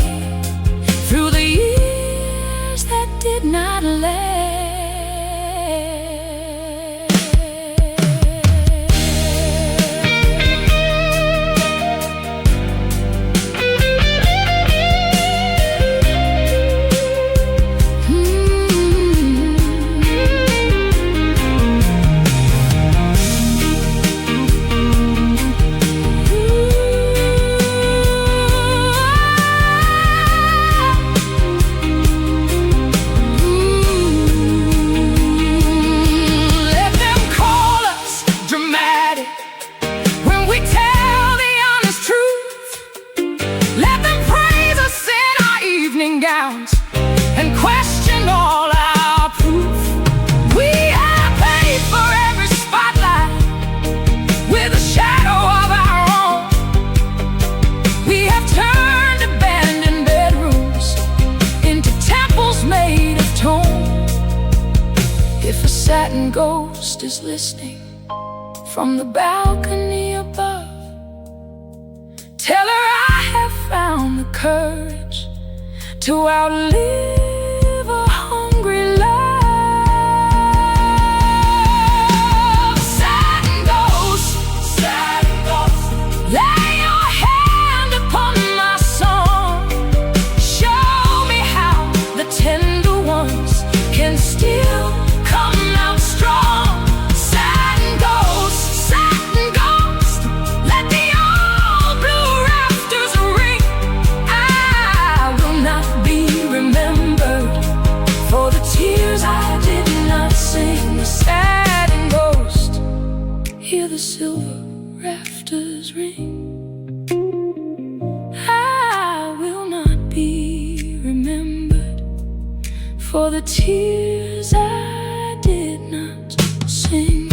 through the years that did not last. Let them call us dramatic when we tell the honest truth. Let them praise us in our evening gowns and question all our proof. We have paid for every spotlight with a shadow of our own. We have turned abandoned bedrooms into temples made of tone. If a satin ghost is listening from the balcony above, tell her I have found the courage to outlive a hungry love. Satin ghost, lay your hand upon my song. Show me how the tender ones can still come out strong. Satin ghost, let the old blue rafters ring. I will not be remembered for the tears I did not sing. Satin ghost, hear the silver rafters ring. I will not be remembered for the tears I did not sing.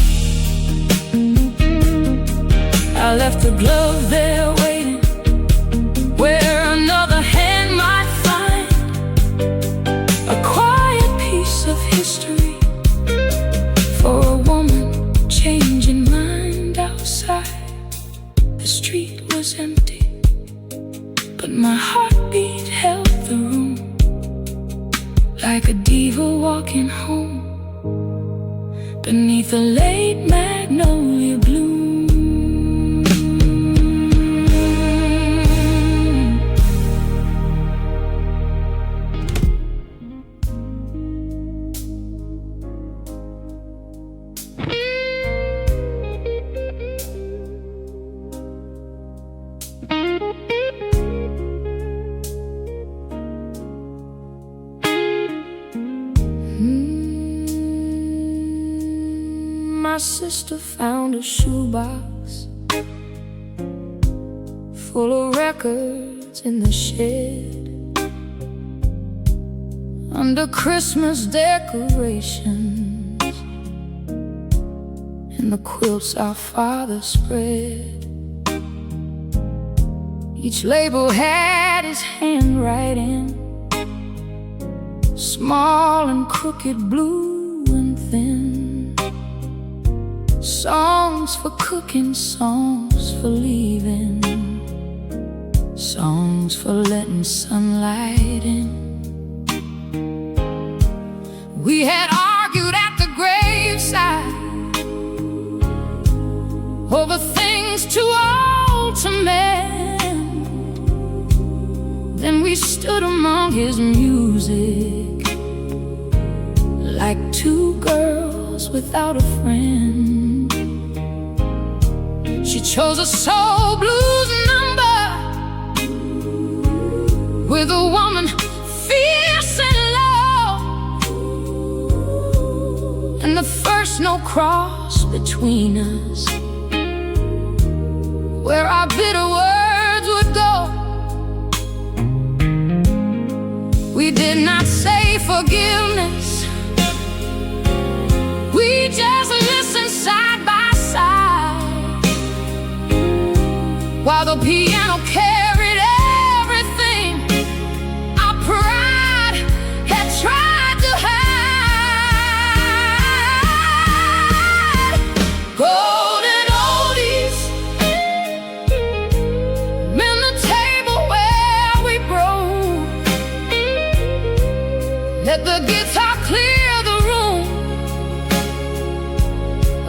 I left the glove there waiting, where another hand might find a quiet piece of history for a woman changing mind outside. The street was empty, but my heartbeat held the room like a diva walking home beneath a late magnolia bloom. My sister found a shoebox full of records in the shed. under Christmas decorations, and the quilts our father spread. Each label had his handwriting, small and crooked, blue and thin. Songs for cooking, songs for leaving, songs for letting sunlight in. We had argued at the graveside over things too old to mend. Then we stood among his music like two girls without a friend. She chose a soul blues number with a woman fierce and low, and the first no cross between us, where our bitter words would go. We did not say forgiveness, we just listened side by side, while the piano carried everything our pride had tried to hide. Golden oldies meant the table where we broke. Let the guitar clear the room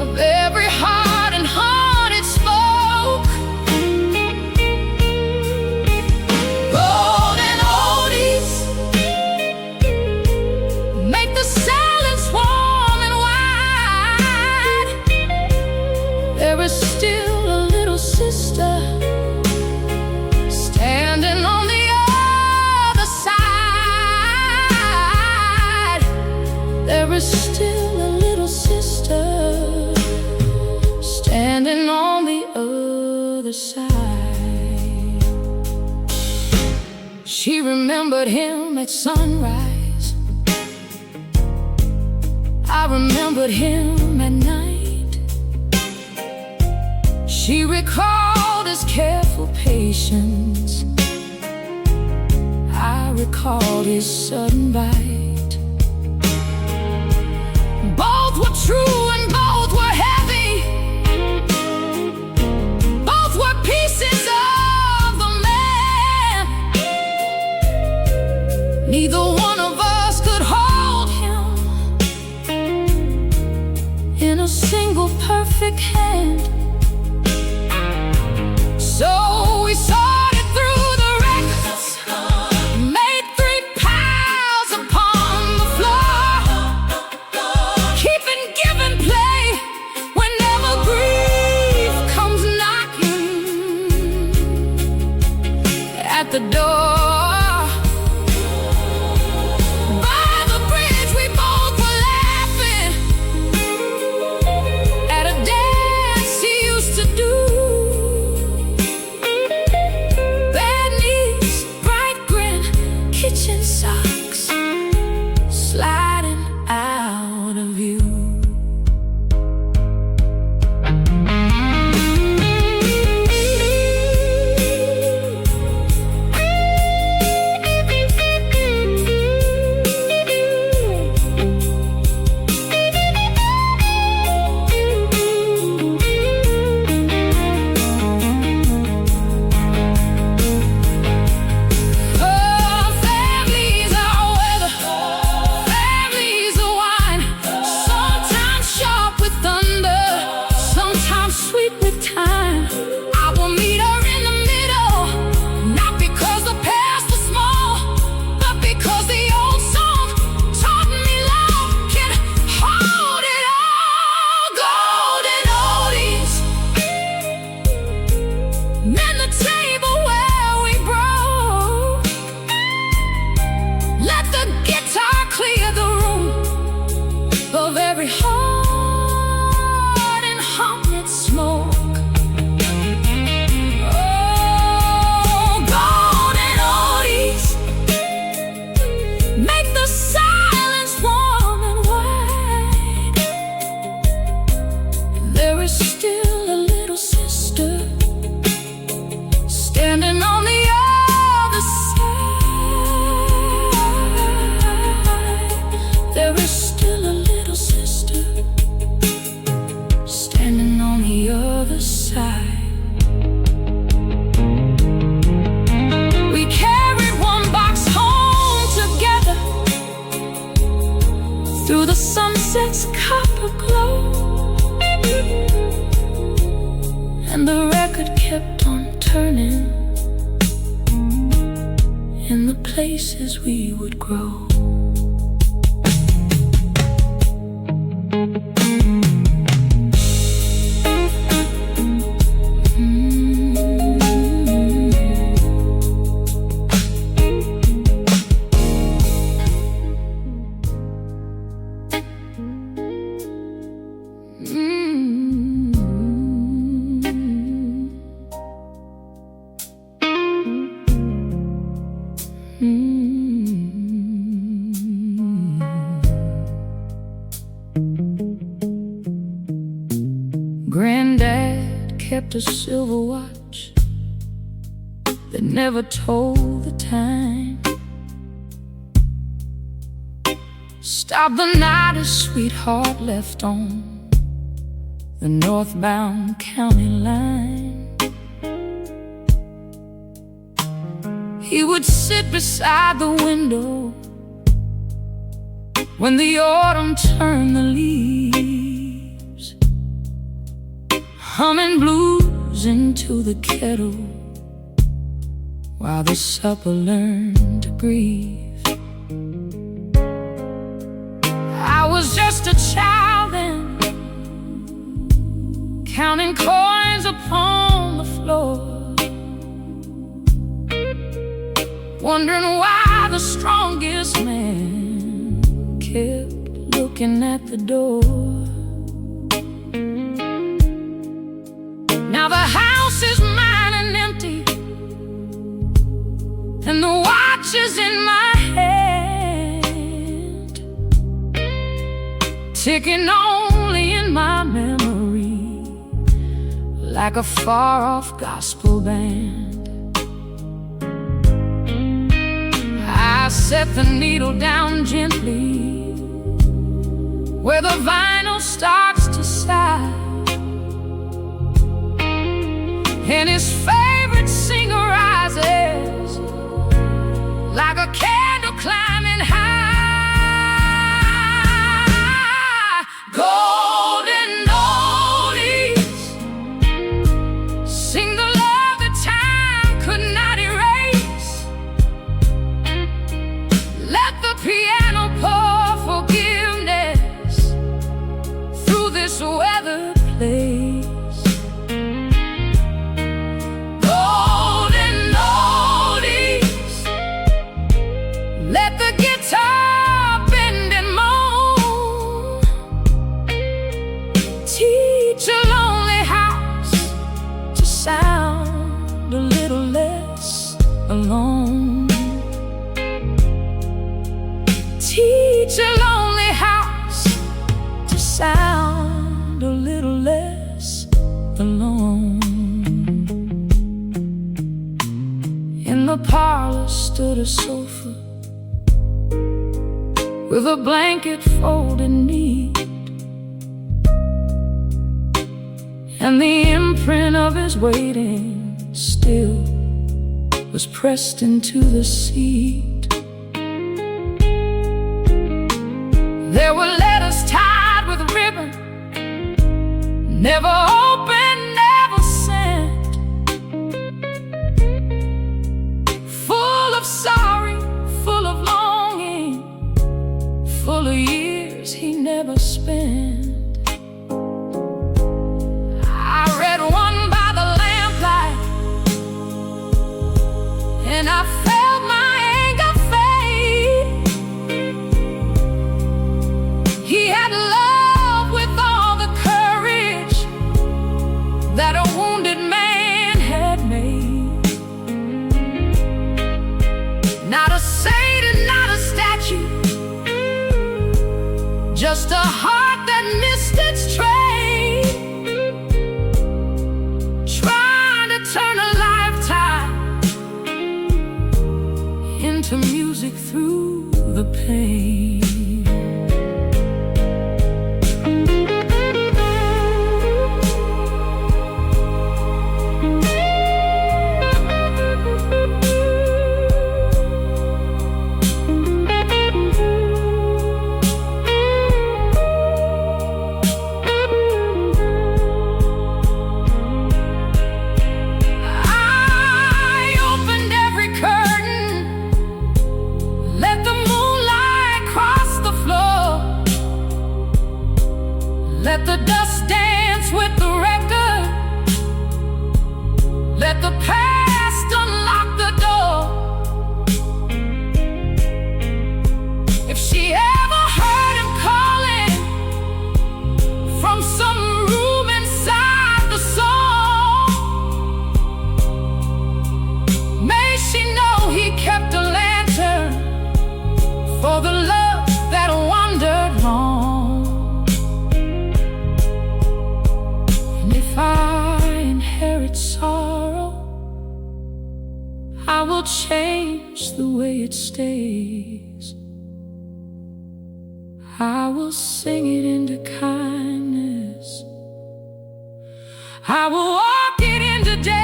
of every heart and heart it spoke. Golden oldies make the silence warm and wide. There is still a little sister standing on the other side. There is still a little sister standing on the other side. She remembered him at sunrise, I remembered him at night. She recalled his careful patience, I recalled his sudden bite. Both were true and both were heavy, both were pieces of the man. Neither one of us could hold him in a single perfect hand. So we sorted through the records, made 3 piles upon the floor, keeping give and play whenever grief comes knocking at the door. By the bridge we both were laughing at a dance he and the record kept on turning in the places we would grow. Granddad kept a silver watch that never told the time. Stopped the night his sweetheart left on the northbound county line. He would sit beside the window when the autumn turned the leaves, humming blues into the kettle while the supper learned to grieve. I was just a child then, counting coins upon the floor, wondering why the strongest man kept looking at the door. Now the house is mine and empty, and the watch is in my hand, ticking only in my memory like a far-off gospel band. I set the needle down gently where the vinyl starts to sigh, and his favorite singer rises like a candle climbing high. Golden oldies sing the love that time could not erase. Let the piano pour forgiveness through this weathered place. Let the guitar bend and moan, teach a lonely house to sound a little less alone. Teach a lonely house to sound a little less alone. In the parlor stood a sofa with a blanket folded neat, and the imprint of his waiting still was pressed into the seat. There were letters tied with ribbon, never opened, never sent, full of sorry, full of longing, full of years he never spent. I read one by the lamplight, and I felt my anger fade. He had love with all the courage that a wounded man had made. Not a saint and not a statue, just a heart that missed its train, trying to turn a lifetime into music through the pain. change the way it stays. I will sing it into kindness. I will walk it into days.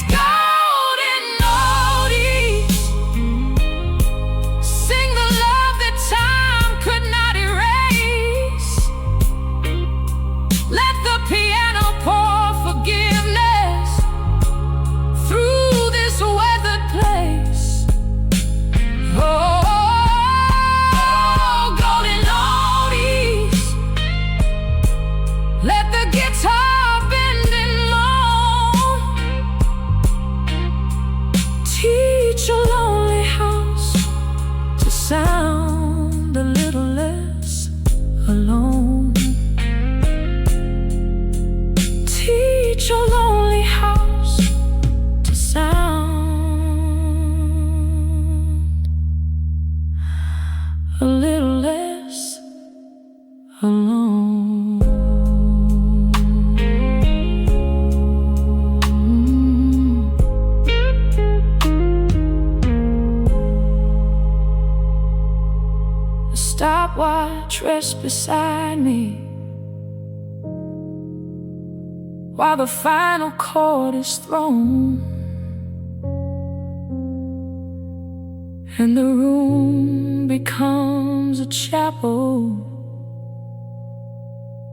Golden oldies, sing the love that time could not erase. Let the piano pour forgiveness through this weathered place. Oh, golden oldies, let the guitar bend and moan. Teach a lonely house to sound a little less alone. Teach a lonely house to sound a little less alone. A stopwatch rests beside me while the final chord is thrown, and the room becomes a chapel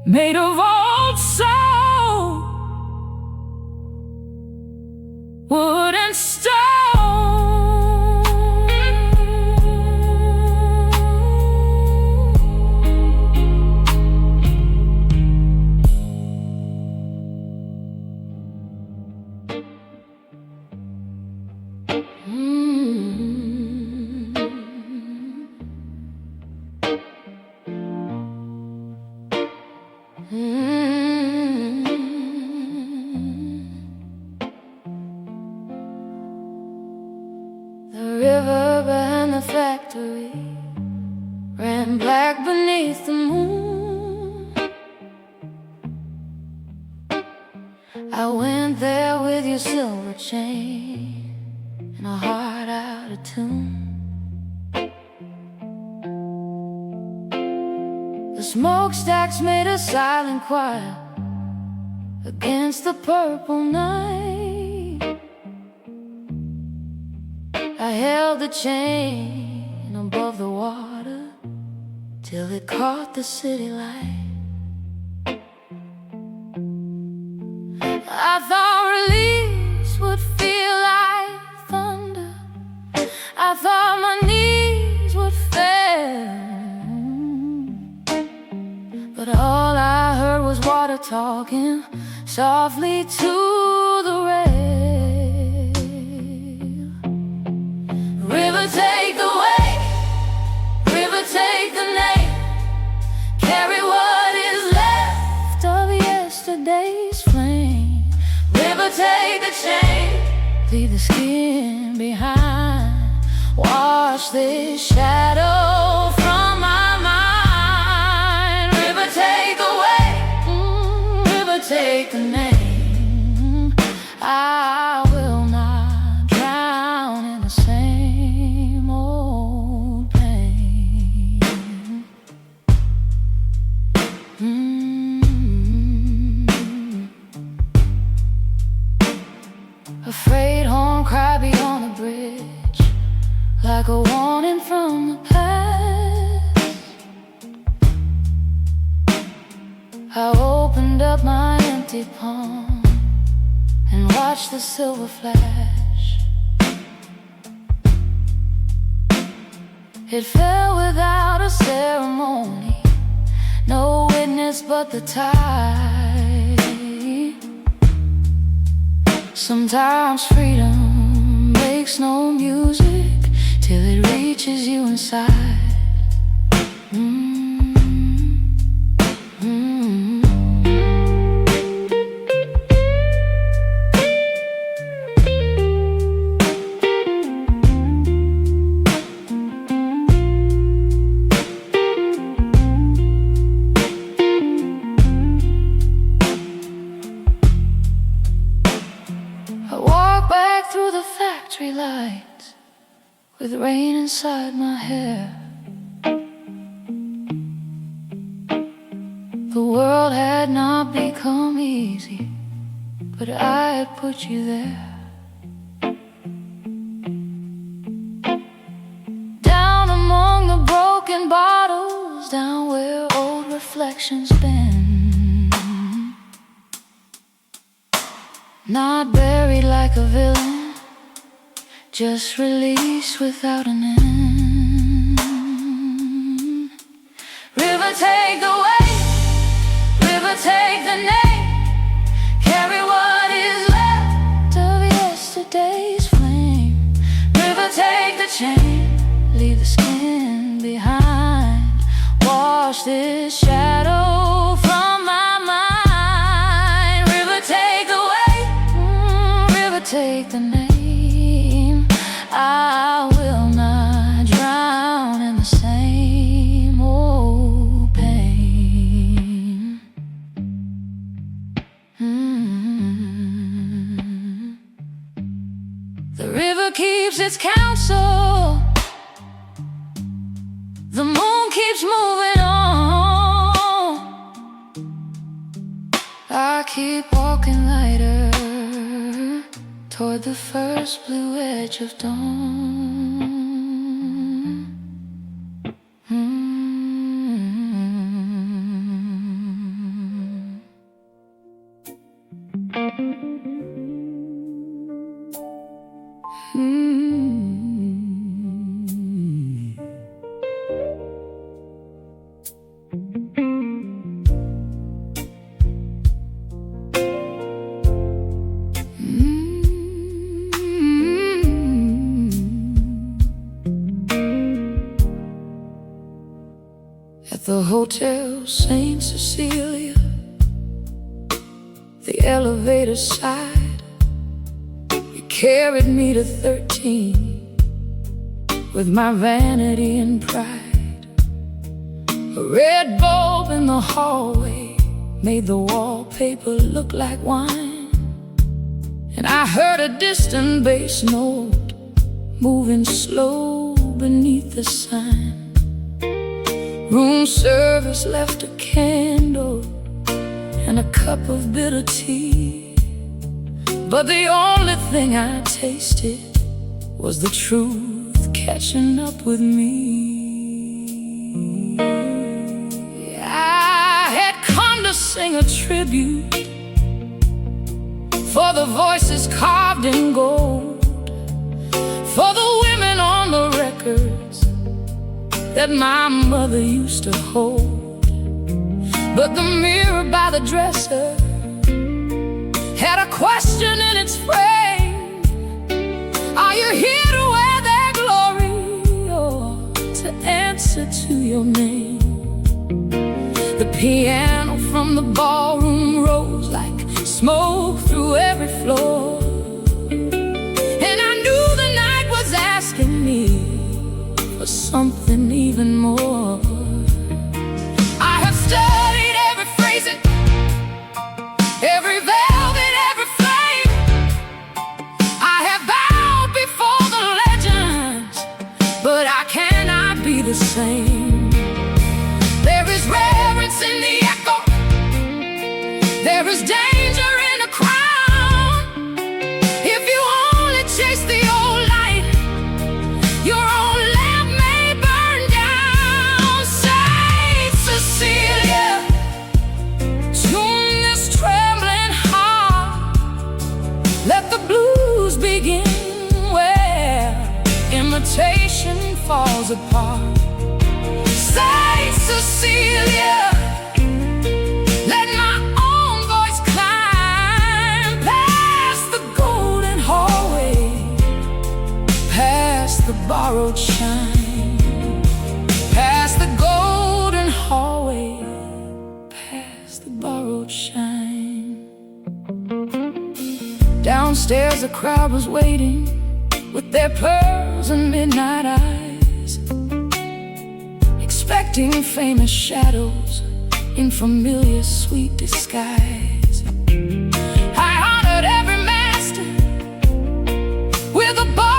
made of old soul, wood and stone. The river behind the factory ran black beneath the moon. I went there with your silver chain and a heart out of tune. The smokestacks made a silent choir against the purple night. I held the chain above the water till it caught the city light. I thought release would feel like thunder. I thought my knees would fail, but all I heard was water talking softly to the rail. River, take the way. River, take the name. Carry what is left of yesterday's flame. River, take the chain. Leave the skin behind. Wash this shadow from my mind. River, take the way. River, take the name. I will not drown in the same old pain. A freight horn cried beyond the bridge, like a warning from the past. I opened up my empty palm and watched the silver flash. It fell without a ceremony, no witness but the tide. Sometimes freedom makes no music till it reaches you inside. I factory lights with rain inside my hair. The world had not become easy, but I had put you there. Down among the broken bottles, down where old reflections bend. Not buried like a villain, just released without an end. River, take the way. River, take the name. Carry what is left of yesterday's flame. River, take the chain. Leave the skin behind. Wash this shadow from my mind. River, take the way. River, take the name. I will not drown in the same old pain. The river keeps its counsel. The moon keeps moving on. I keep walking lighter toward the first blue edge of dawn. At the Hotel St. Cecilia, the elevator sighed. You carried me to 13 with my vanity and pride. A red bulb in the hallway made the wallpaper look like wine. And I heard a distant bass note moving slow beneath the sign. Room service left a candle and a cup of bitter tea, but the only thing I tasted was the truth catching up with me. I had come to sing a tribute for the voices carved in gold, for the women on the records that my mother used to hold. But the mirror by the dresser had a question in its frame. Are you here to wear their glory or to answer to your name? The piano from the ballroom rose like smoke through every floor, and I knew the night was asking me for something even more. I have studied every phrasing, every velvet, every flame. I have bowed before the legends, but I cannot be the same. There is reverence in the echo, there is danger in a crown. If you only chase the old light, your own lamp may burn down. Saint Cecilia, tune this trembling heart. Let the blues begin where imitation falls apart. Saint Cecilia, let my own voice climb past the golden hallway, past the borrowed shine, past the golden hallway, past the borrowed shine. Downstairs the crowd was waiting with their pearls and midnight eyes, expecting famous shadows in familiar sweet disguise. I honored every master with a bar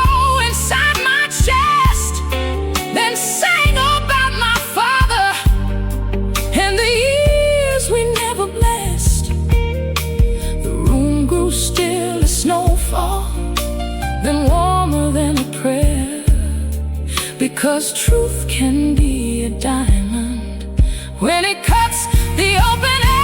been warmer than a prayer, because truth can be a diamond when it cuts the open air.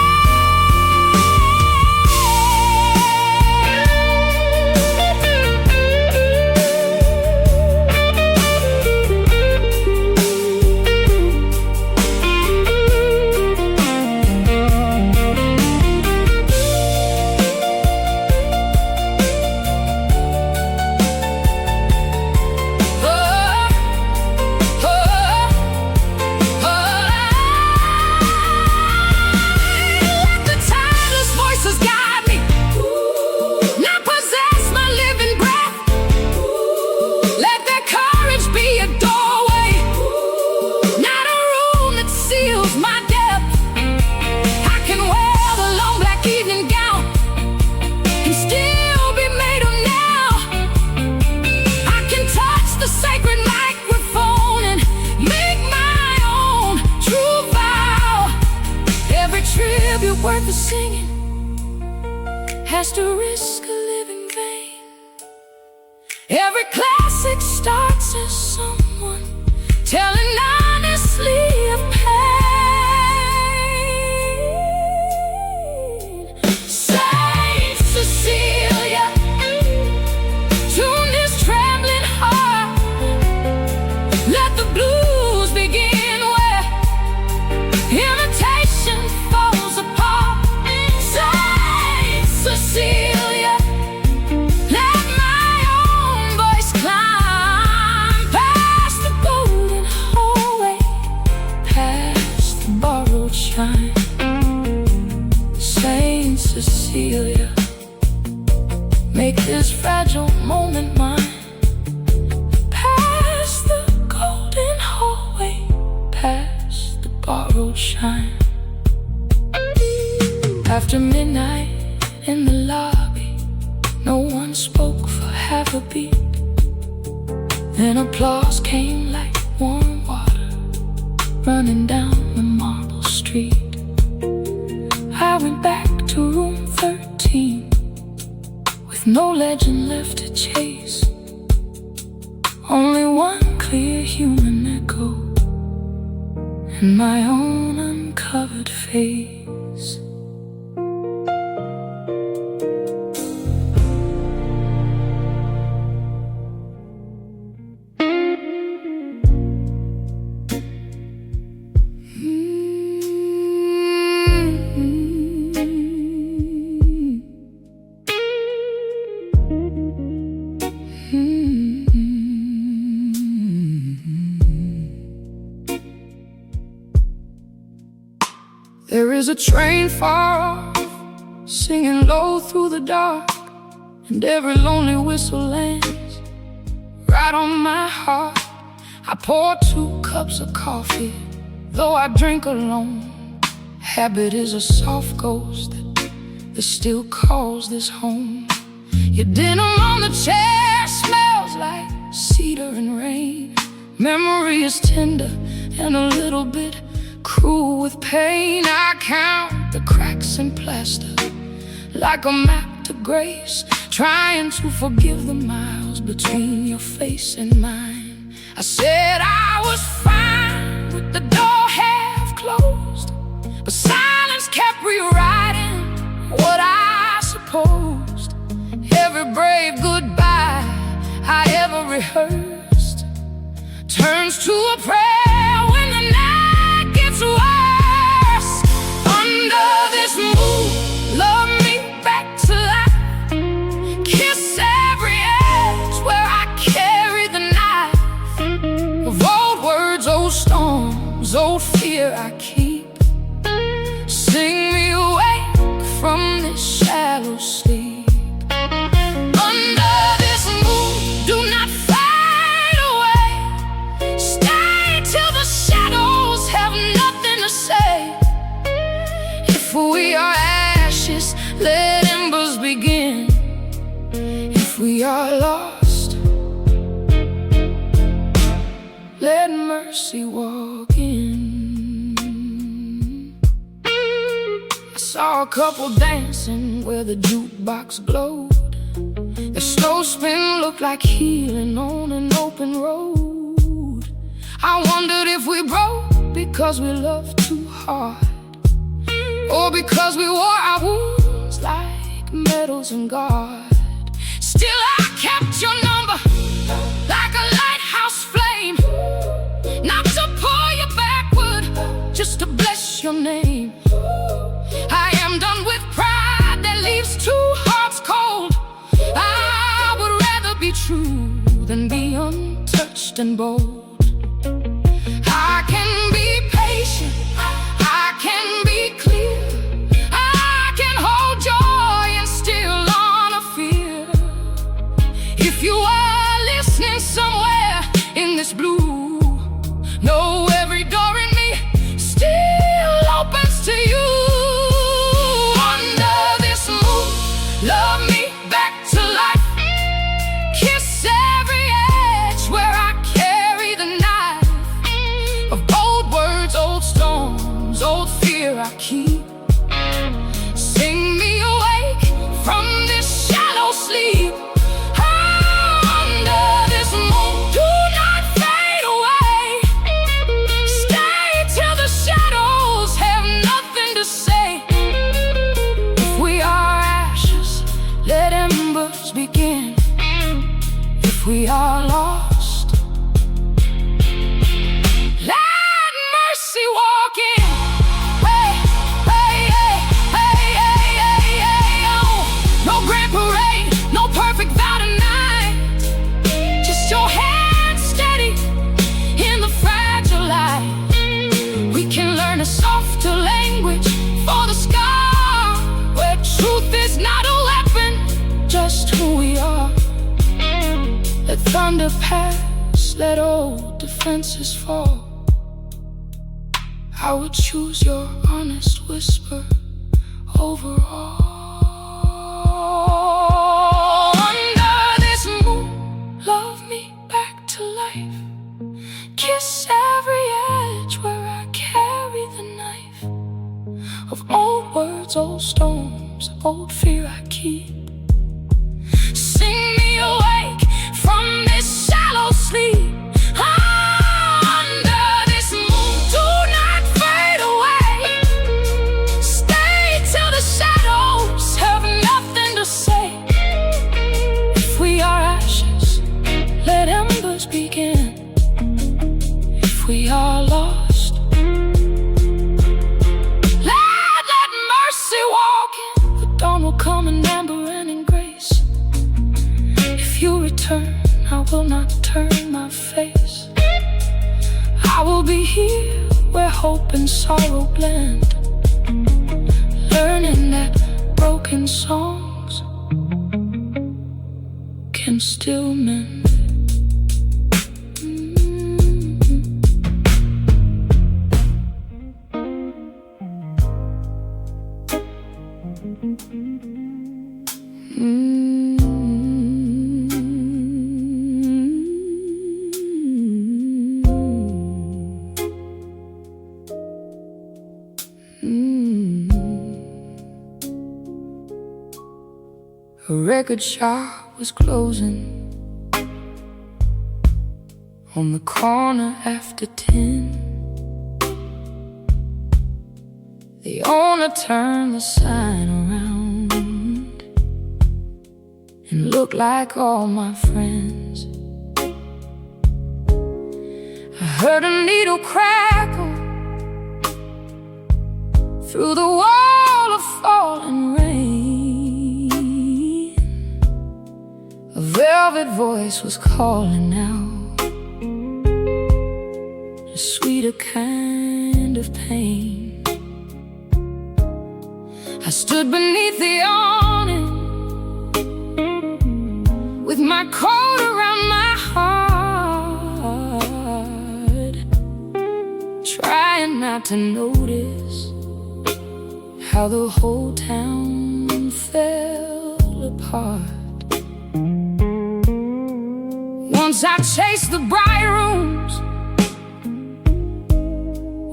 Worth the singing has to risk a living vein. Every classic starts as someone telling honestly of pain. Saint Cecilia, tune this trembling heart. Let the blues begin where imitation falls apart. Cecilia, let my own voice climb past the golden hallway, past the borrowed shine. Saint Cecilia, make this fragile moment mine. Past the golden hallway, past the borrowed shine. After midnight in the lobby, no one spoke for half a beat. Then applause came like warm water running down the marble street. I went back to room 13 with no legend left to chase, only one clear human echo and my own uncovered face. There is a train far off, singing low through the dark, and every lonely whistle lands right on my heart. I pour 2 cups of coffee, though I drink alone. Habit is a soft ghost that still calls this home. Your dinner on the chair smells like cedar and rain. Memory is tender and a little bit cruel with pain. I count the cracks in plaster like a map to grace, trying to forgive the miles between your face and mine. I said I was fine with the door half closed, but silence kept rewriting what I supposed. Every brave goodbye I ever rehearsed turns to a prayer when the night gets worse. Under this moon, love me back to life. Kiss every edge where I carry the knife of old words, old storms, old fear I keep. Sing me awake from this shallow sleep. Under this moon, do not fade away. Stay till the shadows have nothing to say. If we are ashes, let embers begin. If we are lost, let mercy walk in. I saw a couple dancing where the jukebox glowed. Their slow spin looked like healing on an open road. I wondered if we broke because we loved too hard, or because we wore our wounds like medals and guard. Still I kept your number like a lighthouse flame, not to pull you backward, just to bless your name. I am done with pride that leaves two hearts cold. I would rather be true than be untouched and bold. I can be patient, I can be clear, I can hold joy and still honor fear. If you are listening somewhere in this blue, know every door in me still opens to you. Under this moon, love me back to life. Kiss every edge where I carry the knife of old words, old storms, old fear I keep. Sing me awake from this shallow sleep. Under this moon, do not fade away. Stay till the shadows have nothing to say. If we are ashes, let embers begin. If we are lost, let mercy walk in. Hey, hey, hey, hey, hey, hey, hey, oh. No grand parade, no perfect vow tonight, just your hand steady in the fragile light. We can learn a softer language for the scar, where truth is not a weapon, just who we are. Let thunder pass, let old defenses fall. I would choose your honest whisper over all. Under this moon, love me back to life. Kiss every edge where I carry the knife of old words, old storms, old fear I keep. Sing me awake from this shallow sleep. Under this moon, do not fade away. Stay till the shadows have nothing to say. If we are ashes, let embers begin. If we are lost, let mercy walk in. The dawn will come in amber and in grace. If you return, I will not turn my face. I will be here where hope and sorrow blend, learning that broken songs can still mend. A record shop was closing on the corner after 10. The owner turned the sign around and looked like all my friends. I heard a needle crackle through the wall of falling rain. A velvet voice was calling out a sweeter kind of pain. I stood beneath the awning with my coat around my heart, trying not to notice how the whole town fell apart. Once I chased the bright rooms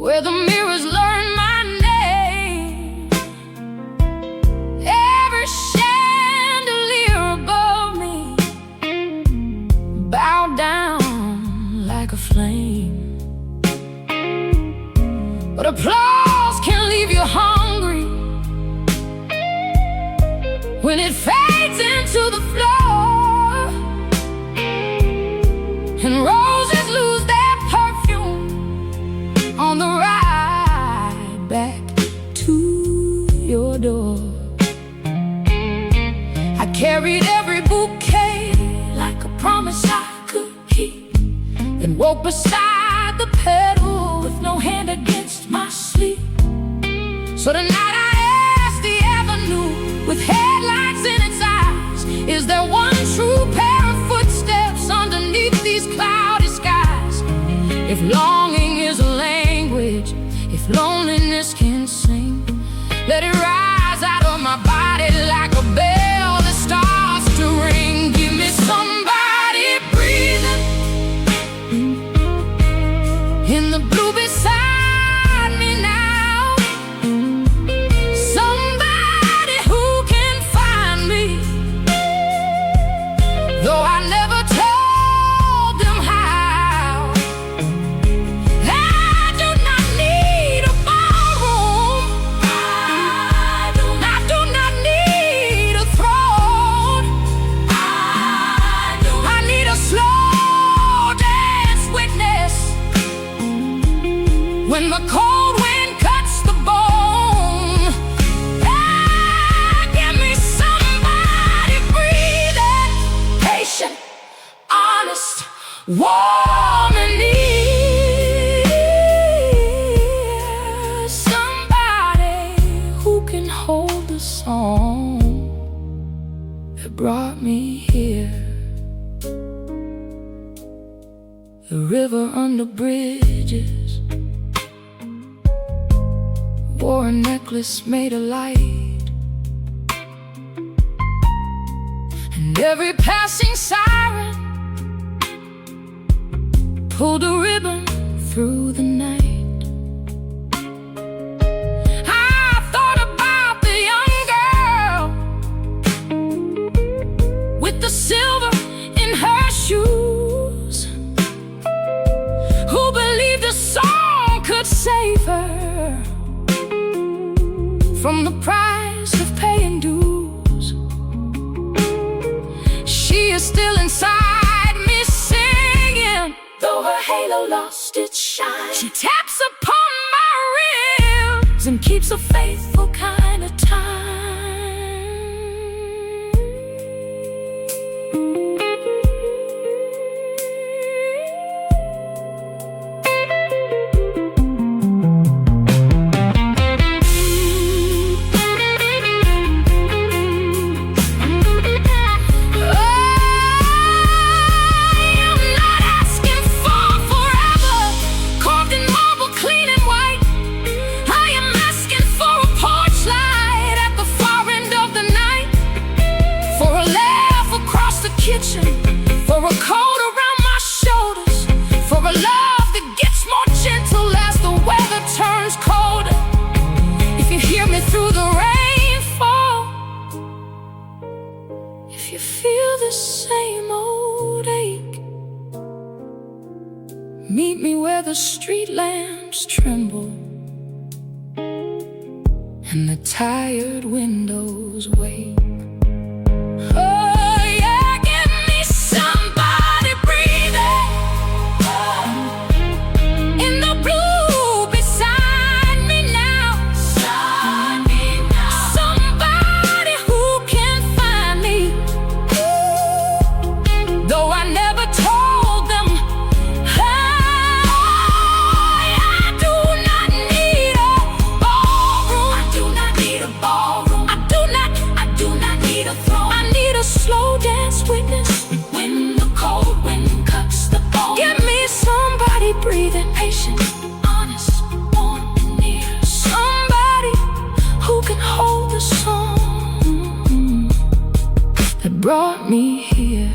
where the mirrors learned my name. Every chandelier above me when it fades into the floor, and roses lose their perfume on the ride back to your door. I carried every bouquet like a promise I could keep, then woke beside the pedal with no hand against my sleep. So tonight I asked the avenue with headlights in its eyes, is there one true pair of footsteps underneath these cloudy skies? If longing is a language, if loneliness can sing, let it rise out of my body like a bell that starts to ring. Give me somebody breathing in the blue beside me now, somebody who can find me, though I never told them how. I do not need a ballroom, I do not need a throne, I need a slow dance witness when the cold wind cuts the bone. Give me somebody breathing, patient, honest, warm and near, somebody who can hold the song that brought me here. The river under bridges wore a necklace made of light, and every passing siren pulled a ribbon through the night. I thought about the young girl with the silver in her shoes, who believed a song could save her from the price of paying dues. She is still inside me singing, though her halo lost its shine. She taps upon my ribs and keeps a faithful kind of time. For a coat around my shoulders, for a love that gets more gentle as the weather turns colder. If you hear me through the rainfall, if you feel the same old ache, meet me where the street lamps tremble and the tired windows wake. Breathing, patient, honest, warm and near, somebody who can hold the song that brought me here,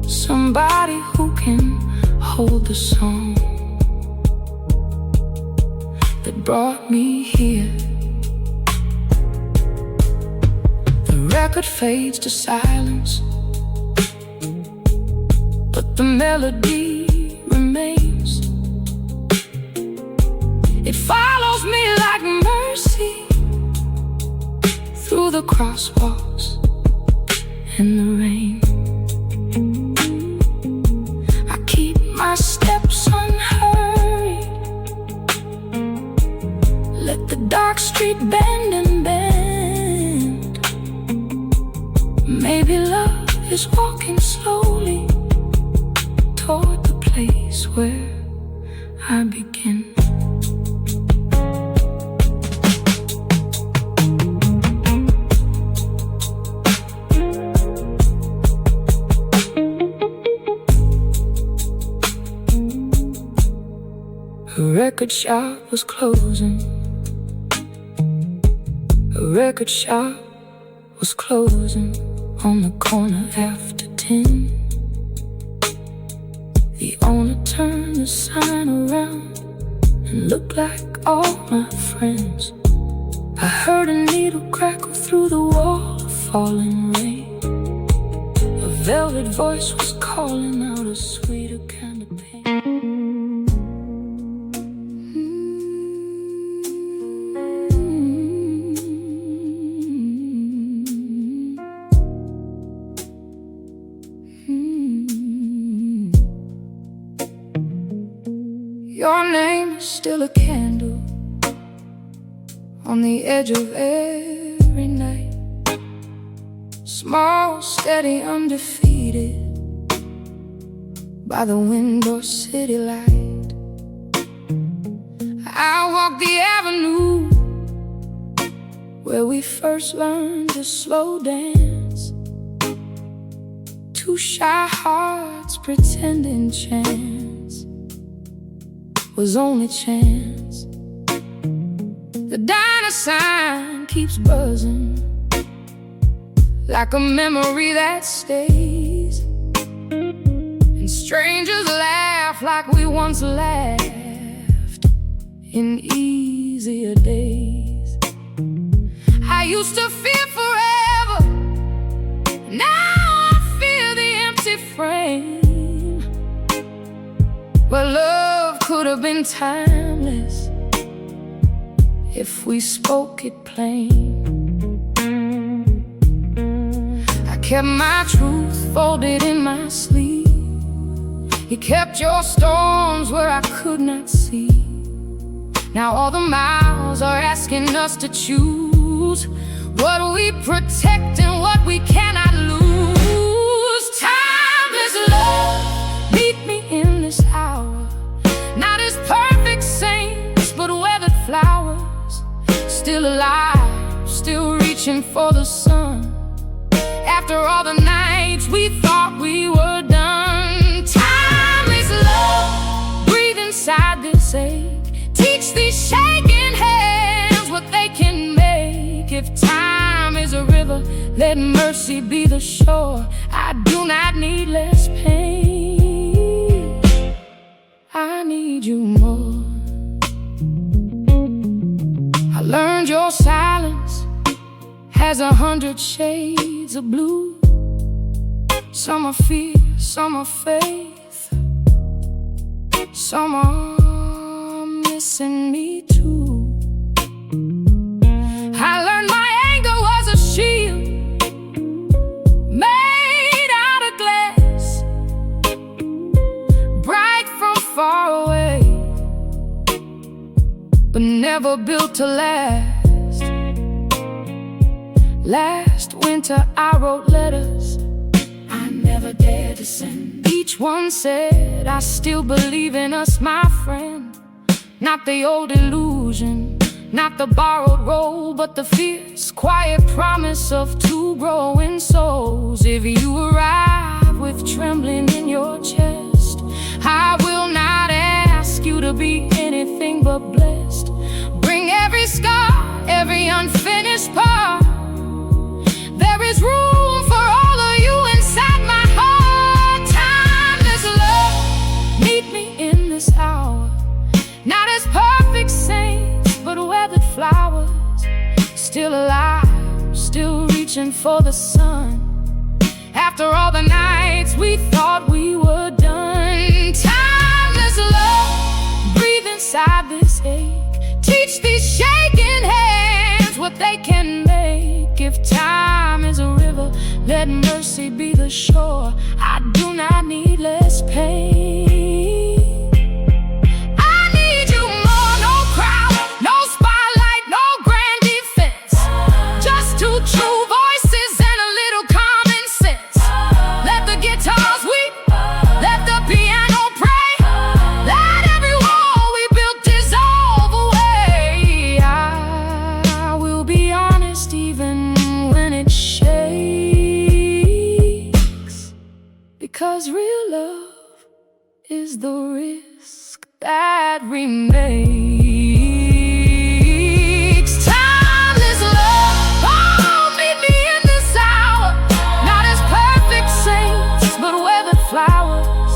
somebody who can hold the song that brought me here. The record fades to silence, but the melody remains. It follows me like mercy through the crosswalks in the rain. I keep my steps unhurried, let the dark street bend and bend. Maybe love is walking slowly toward the place where I begin. A record shop was closing. A record shop was closing on the corner after 10. The owner turned the sign around and looked like all my friends. I heard a needle crackle through the wall of falling rain. A velvet voice was calling out a sweeter kind of pain. Your name is still a candle on the edge of every night. Small, steady, undefeated by the window city light. I walk the avenue where we first learned to slow dance. Two shy hearts pretending chance was only chance. The diner sign keeps buzzing like a memory that stays, and strangers laugh like we once laughed in easier days. I used to fear forever, now I fear the empty frame. But love could have been timeless if we spoke it plain. I kept my truth folded in my sleeve. You kept your storms where I could not see. Now all the miles are asking us to choose what we protect and what we cannot lose. Timeless love, meet me in this hour. Not as perfect saints, but weathered flowers. Still alive, still reaching for the sun. After all the nights we thought we were done. Timeless love, breathe inside this ache. Teach these shaking hands what they can make. If time is a river, let mercy be the shore. I do not need less pain, I need you more. I learned your silence has 100 shades of blue. Some are fear, some are faith, some are missing me too. I learned my anger was a shield made out of glass, bright from far away, but never built to last. Last winter I wrote letters I never dared to send. Each one said, I still believe in us, my friend. Not the old illusion, not the borrowed role, but the fierce, quiet promise of two growing souls. If you arrive with trembling in your chest, I will not ask you to be anything but blessed. Bring every scar, every unfinished part. There is room for all of you inside my heart. Timeless love, meet me in this hour. Not as perfect saints, but weathered flowers. Still alive, still reaching for the sun. After all the nights we thought we were done. Timeless love, breathe inside this ache. Teach these shaking hands what they can can make. If time is a river, let mercy be the shore. I do not need less pain. I need you more, no crowd, no spotlight, no grand defense. Just two true voices and a little common sense. Let the guitars weep, let the piano pray. Let every wall we built dissolve away. I will be honest even when it shakes, because real love is the risk that remakes. Timeless love, oh, meet me in this hour. Not as perfect saints, but weathered flowers.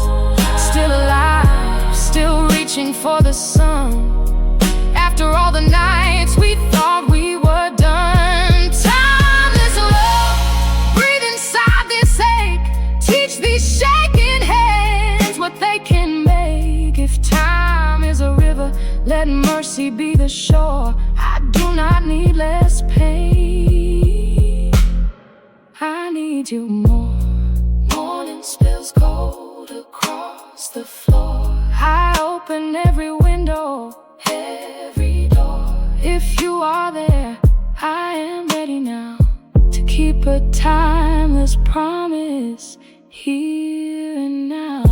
Still alive, still reaching for the sun. After all the nights we thought we were done. Timeless love, breathe inside this ache. Teach these shaking hands what they can make. If time is a river, let mercy be the shore. I do not need less pain. I need you more. Morning spills gold across the floor. I open every window, every door. If you are there, I am ready now to keep a timeless promise here and now.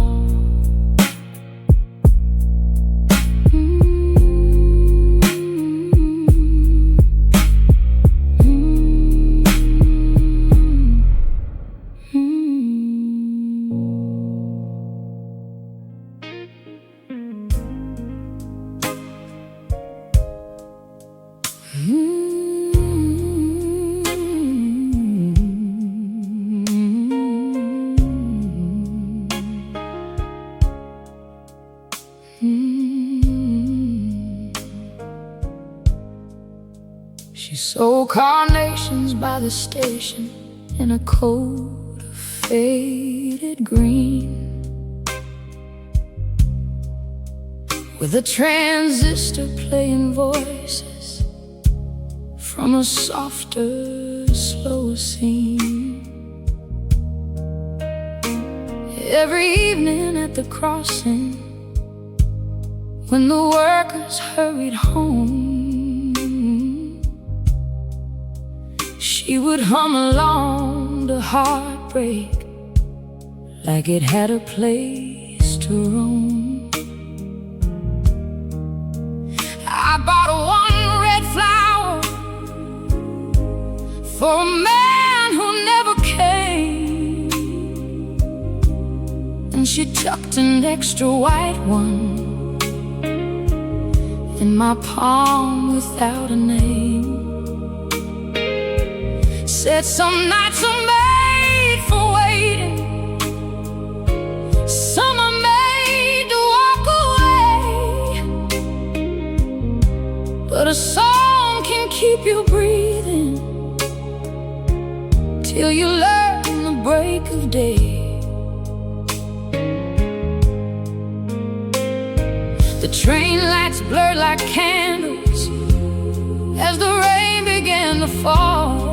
She sold carnations by the station in a coat of faded green, with a transistor playing voices from a softer, slower scene. Every evening at the crossing, when the workers hurried home, she would hum along to Heartbreak like it had a place to roam. I bought one red flower for a man who never came, and she tucked an extra white one in my palm without a name. Said some nights are made for waiting, some are made to walk away, but a song can keep you breathing till you learn the break of day. The train lights blurred like candles as the rain began to fall,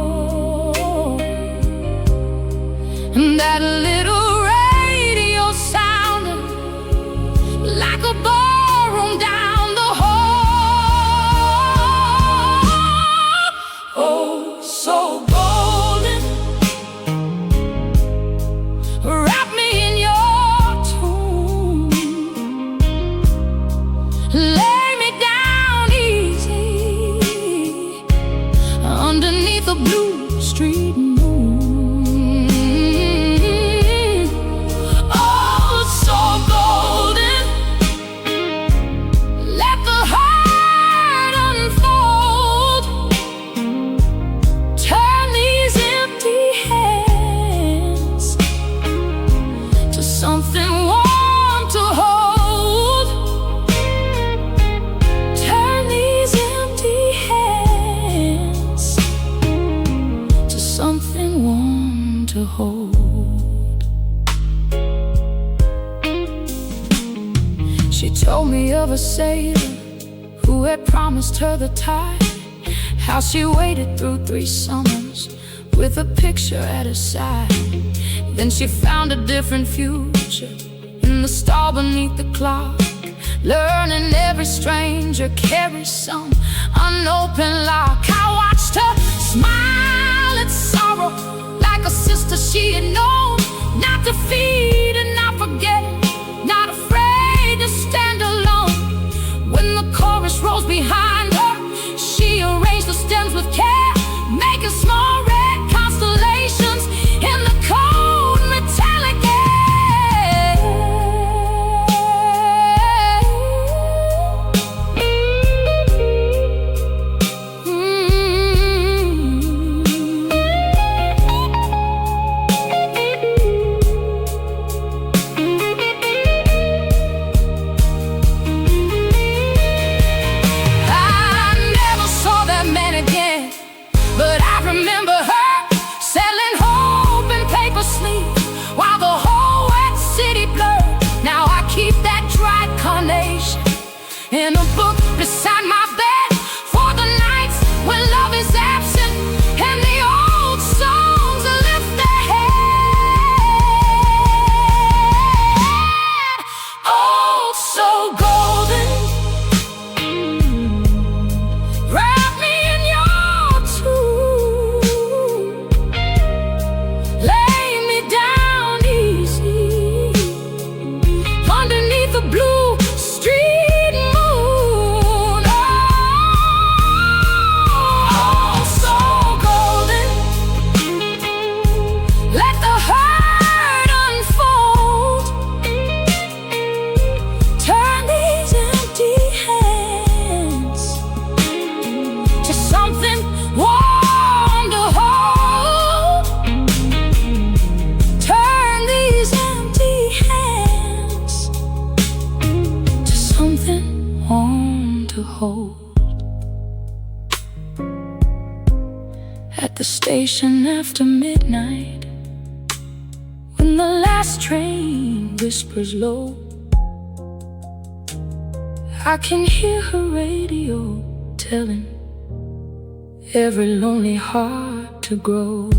and that little radio sounded like a ballroom down the hall. Oh, so golden, wrap me in your tune, lay me down easy underneath the blue street moon. Something warm to hold. Turn these empty hands to something warm to hold. She told me of a sailor who had promised her the tide How she waited through 3 summers with a picture at her side. Then she found a different future in the stall beneath the clock, learning every stranger carries some unopened lock. I watched her smile at sorrow like a sister she had known, not defeat and not forgetting, not afraid to stand alone. When the chorus rolls behind her, she arranged the stems with care, making small red constellations in the cold metallic air. But I remember her selling hope and paper sleeves while the whole wet city blurred. Now I keep that dried carnation in a book beside my bed for the nights when love is absent and the old songs lift their head. Oh, so golden, wrap me in your tomb, lay me down easy underneath the blue street moon. Oh, so golden, let the hurt unfold, turn these empty hands to something warm to hold. Turn these empty hands to something warm to hold. At the station after midnight, when the last train whispers low, I can hear her radio telling every lonely heart to grow.